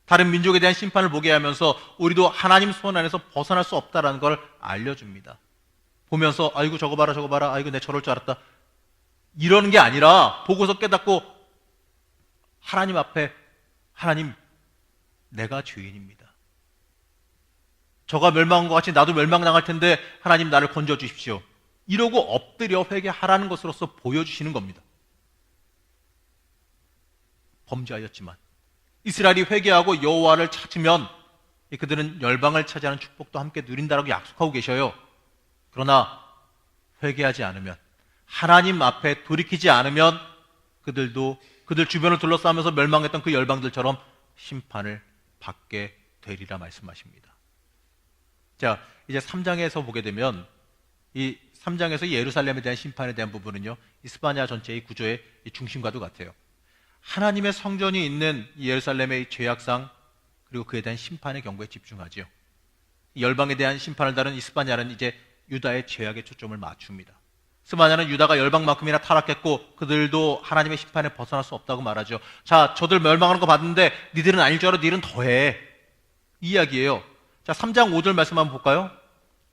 다른 민족에 대한 심판을 보게 하면서 우리도 하나님 손 안에서 벗어날 수 없다는 걸 알려줍니다. 보면서 아이고 저거 봐라 저거 봐라, 아이고 내 저럴 줄 알았다, 이러는 게 아니라 보고서 깨닫고 하나님 앞에, 하나님 내가 죄인입니다. 저가 멸망한 것 같이 나도 멸망당할 텐데 하나님 나를 건져주십시오, 이러고 엎드려 회개하라는 것으로서 보여주시는 겁니다. 범죄하였지만 이스라엘이 회개하고 여호와를 찾으면 그들은 열방을 차지하는 축복도 함께 누린다라고 약속하고 계셔요. 그러나 회개하지 않으면, 하나님 앞에 돌이키지 않으면 그들도 그들 주변을 둘러싸면서 멸망했던 그 열방들처럼 심판을 받게 되리라 말씀하십니다. 자, 이제 3장에서 보게 되면 이 3장에서 예루살렘에 대한 심판에 대한 부분은요, 이 스바냐 전체의 구조의 중심과도 같아요. 하나님의 성전이 있는 이 예루살렘의 죄악상, 그리고 그에 대한 심판의 경고에 집중하지요. 열방에 대한 심판을 다룬 이 스바냐는 이제 유다의 죄악에 초점을 맞춥니다. 스바냐는 유다가 열방만큼이나 타락했고 그들도 하나님의 심판에 벗어날 수 없다고 말하죠. 자, 저들 멸망하는 거 봤는데 니들은 아닐 줄 알아, 니들은 더해, 이 이야기예요. 자, 3장 5절 말씀 한번 볼까요?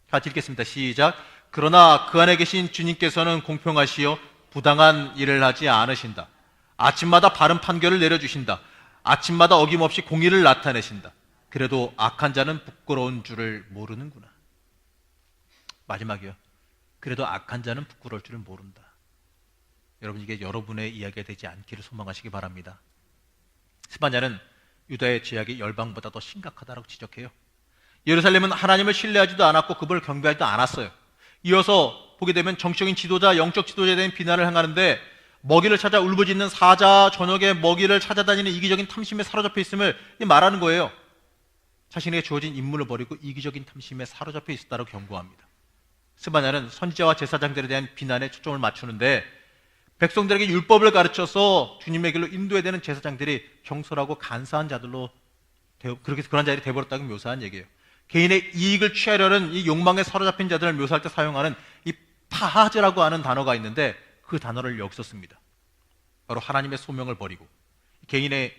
같이 읽겠습니다. 시작. 그러나 그 안에 계신 주님께서는 공평하시요 부당한 일을 하지 않으신다. 아침마다 바른 판결을 내려주신다. 아침마다 어김없이 공의를 나타내신다. 그래도 악한 자는 부끄러운 줄을 모르는구나. 마지막이요. 그래도 악한 자는 부끄러울 줄을 모른다. 여러분, 이게 여러분의 이야기가 되지 않기를 소망하시기 바랍니다. 스바냐는 유다의 죄악이 열방보다 더 심각하다고 지적해요. 예루살렘은 하나님을 신뢰하지도 않았고 그분을 경배하지도 않았어요. 이어서 보게 되면 정치적인 지도자, 영적 지도자에 대한 비난을 행하는데, 먹이를 찾아 울부짖는 사자, 저녁에 먹이를 찾아다니는 이기적인 탐심에 사로잡혀 있음을 말하는 거예요. 자신에게 주어진 임무를 버리고 이기적인 탐심에 사로잡혀 있었다고 경고합니다. 스바냐는 선지자와 제사장들에 대한 비난에 초점을 맞추는데, 백성들에게 율법을 가르쳐서 주님의 길로 인도해야 되는 제사장들이 경솔하고 간사한 자들로 그렇게 그런 자들이 되어버렸다고 묘사한 얘기예요. 개인의 이익을 취하려는 이 욕망에 사로잡힌 자들을 묘사할 때 사용하는 이 파하즈라고 하는 단어가 있는데, 그 단어를 여기서 씁니다. 바로 하나님의 소명을 버리고 개인의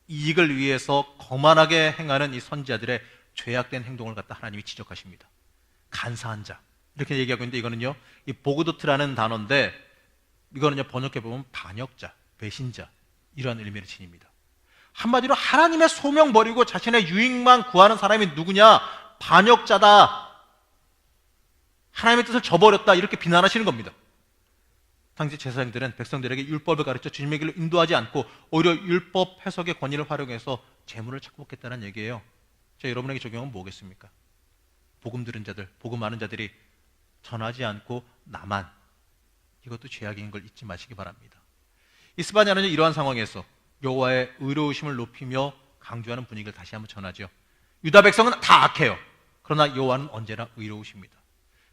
이익을 위해서 거만하게 행하는 이 선지자들의 죄악된 행동을 갖다 하나님이 지적하십니다. 간사한 자, 이렇게 얘기하고 있는데, 이거는요, 이 보그도트라는 단어인데, 이거는요 번역해보면 반역자, 배신자, 이러한 의미를 지닙니다. 한마디로 하나님의 소명 버리고 자신의 유익만 구하는 사람이 누구냐? 반역자다. 하나님의 뜻을 저버렸다. 이렇게 비난하시는 겁니다. 당시 제사장들은 백성들에게 율법을 가르쳐 주님의 길로 인도하지 않고 오히려 율법 해석의 권위를 활용해서 재물을 착복했다는 얘기예요. 자, 여러분에게 적용은 뭐겠습니까? 복음 들은 자들, 복음 아는 자들이 전하지 않고 나만, 이것도 죄악인 걸 잊지 마시기 바랍니다. 이 스바냐는 이러한 상황에서 여호와의 의로우심을 높이며 강조하는 분위기를 다시 한번 전하죠. 유다 백성은 다 악해요. 그러나 여호와는 언제나 의로우십니다.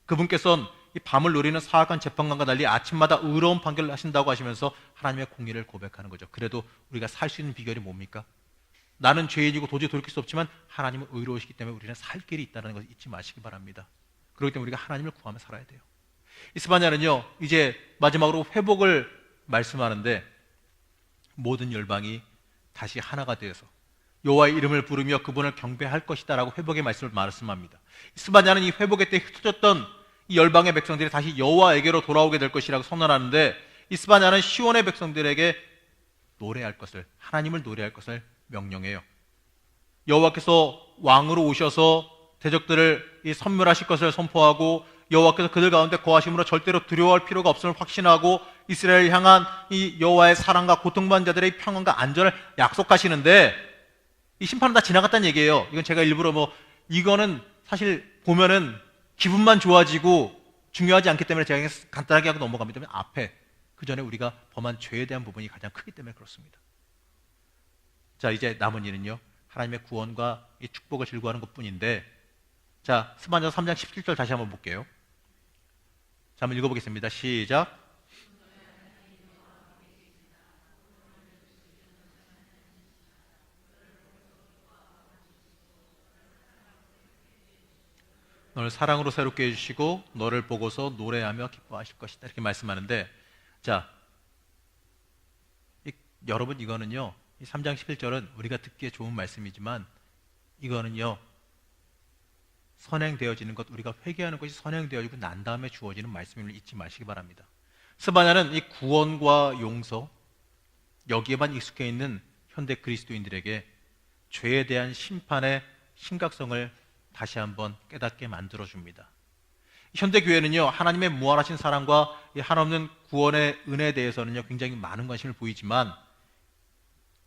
그분께서는 이 밤을 노리는 사악한 재판관과 달리 아침마다 의로운 판결을 하신다고 하시면서 하나님의 공의를 고백하는 거죠. 그래도 우리가 살 수 있는 비결이 뭡니까? 나는 죄인이고 도저히 돌이킬 수 없지만 하나님은 의로우시기 때문에 우리는 살 길이 있다는 것을 잊지 마시기 바랍니다. 그렇기 때문에 우리가 하나님을 구하며 살아야 돼요. 이스바냐는요, 이제 마지막으로 회복을 말씀하는데 모든 열방이 다시 하나가 되어서 여호와의 이름을 부르며 그분을 경배할 것이다 라고 회복의 말씀을 말씀합니다. 이스바냐는 이 회복의 때 흩어졌던 이 열방의 백성들이 다시 여호와에게로 돌아오게 될 것이라고 선언하는데, 이스바냐는 시온의 백성들에게 노래할 것을, 하나님을 노래할 것을 명령해요. 여호와께서 왕으로 오셔서 대적들을 선멸하실 것을 선포하고 여호와께서 그들 가운데 거하심으로 절대로 두려워할 필요가 없음을 확신하고 이스라엘을 향한 이 여호와의 사랑과 고통받는 자들의 평안과 안전을 약속하시는데, 이 심판은 다 지나갔다는 얘기예요. 이건 제가 일부러 이거는 사실 보면은 기분만 좋아지고 중요하지 않기 때문에 제가 간단하게 하고 넘어갑니다. 앞에 그 전에 우리가 범한 죄에 대한 부분이 가장 크기 때문에 그렇습니다. 자, 이제 남은 일은요, 하나님의 구원과 이 축복을 즐거워하는 것뿐인데, 자, 스바냐 3장 17절 다시 한번 볼게요. 자, 한번 읽어보겠습니다. 시작. 너를 사랑으로 새롭게 해주시고 너를 보고서 노래하며 기뻐하실 것이다, 이렇게 말씀하는데, 자, 여러분, 이거는요, 이 3장 11절은 우리가 듣기에 좋은 말씀이지만 이거는요, 선행되어지는 것, 우리가 회개하는 것이 선행되어지고 난 다음에 주어지는 말씀임을 잊지 마시기 바랍니다. 스바냐는 이 구원과 용서, 여기에만 익숙해 있는 현대 그리스도인들에게 죄에 대한 심판의 심각성을 다시 한번 깨닫게 만들어줍니다. 현대 교회는요, 하나님의 무한하신 사랑과 이 한없는 구원의 은혜에 대해서는요, 굉장히 많은 관심을 보이지만,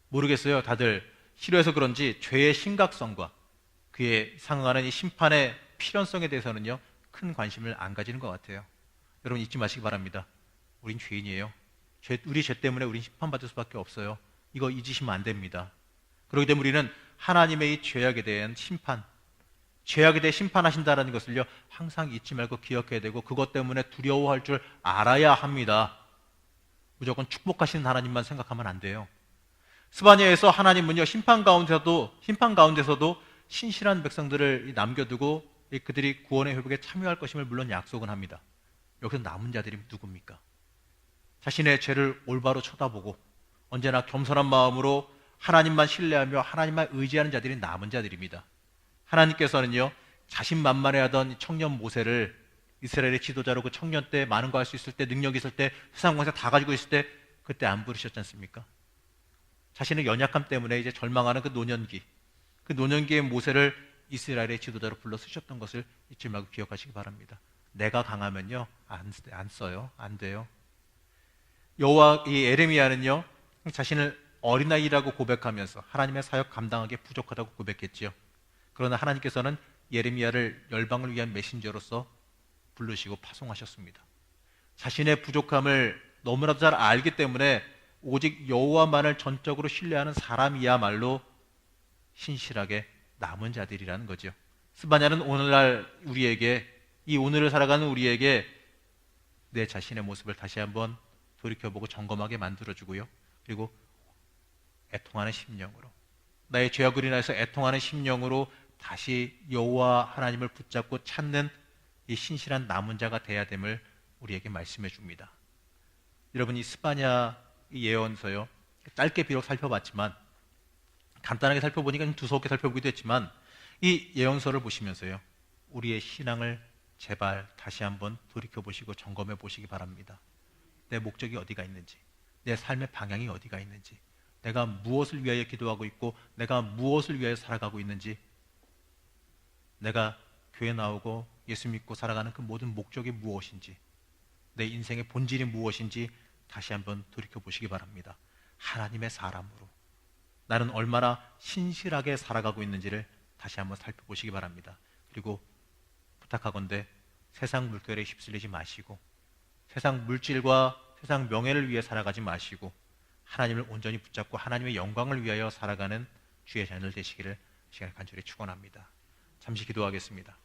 모르겠어요, 다들 싫어해서 그런지 죄의 심각성과 그에 상응하는 이 심판의 필연성에 대해서는요, 큰 관심을 안 가지는 것 같아요. 여러분, 잊지 마시기 바랍니다. 우린 죄인이에요. 우리 죄 때문에 우린 심판받을 수밖에 없어요. 이거 잊으시면 안 됩니다. 그렇기 때문에 우리는 하나님의 이 죄악에 대한 심판, 죄악에 대해 심판하신다는 것을요, 항상 잊지 말고 기억해야 되고, 그것 때문에 두려워할 줄 알아야 합니다. 무조건 축복하시는 하나님만 생각하면 안 돼요. 스바냐에서 하나님은요, 심판 가운데서도 신실한 백성들을 남겨두고 그들이 구원의 회복에 참여할 것임을 물론 약속은 합니다. 여기서 남은 자들이 누굽니까? 자신의 죄를 올바로 쳐다보고 언제나 겸손한 마음으로 하나님만 신뢰하며 하나님만 의지하는 자들이 남은 자들입니다. 하나님께서는요, 자신만만해하던 청년 모세를 이스라엘의 지도자로 그 청년 때 많은 거 할 수 있을 때, 능력이 있을 때, 세상 권세 다 가지고 있을 때 그때 안 부르셨지 않습니까? 자신의 연약함 때문에 이제 절망하는 그 노년기의 모세를 이스라엘의 지도자로 불러 쓰셨던 것을 잊지 말고 기억하시기 바랍니다. 내가 강하면요, 안 써요. 안 돼요. 이 에레미야는요, 자신을 어린아이라고 고백하면서 하나님의 사역 감당하기에 부족하다고 고백했지요. 그러나 하나님께서는 예레미야를 열방을 위한 메신저로서 부르시고 파송하셨습니다. 자신의 부족함을 너무나도 잘 알기 때문에 오직 여호와만을 전적으로 신뢰하는 사람이야말로 신실하게 남은 자들이라는 거죠. 스바냐는 오늘날 우리에게, 이 오늘을 살아가는 우리에게 내 자신의 모습을 다시 한번 돌이켜보고 점검하게 만들어주고요, 그리고 애통하는 심령으로, 나의 죄악으로 인해서 애통하는 심령으로 다시 여호와 하나님을 붙잡고 찾는 이 신실한 남은 자가 돼야 됨을 우리에게 말씀해 줍니다. 여러분, 이 스바냐 예언서요, 짧게 비록 살펴봤지만, 간단하게 살펴보니까 좀 두서없게 살펴보기도 했지만, 이 예언서를 보시면서요, 우리의 신앙을 제발 다시 한번 돌이켜보시고 점검해 보시기 바랍니다. 내 목적이 어디가 있는지, 내 삶의 방향이 어디가 있는지, 내가 무엇을 위하여 기도하고 있고 내가 무엇을 위하여 살아가고 있는지, 내가 교회 나오고 예수 믿고 살아가는 그 모든 목적이 무엇인지, 내 인생의 본질이 무엇인지 다시 한번 돌이켜보시기 바랍니다. 하나님의 사람으로 나는 얼마나 신실하게 살아가고 있는지를 다시 한번 살펴보시기 바랍니다. 그리고 부탁하건대 세상 물결에 휩쓸리지 마시고 세상 물질과 세상 명예를 위해 살아가지 마시고 하나님을 온전히 붙잡고 하나님의 영광을 위하여 살아가는 주의 자녀들 되시기를 시간 간절히 축원합니다. 잠시 기도하겠습니다.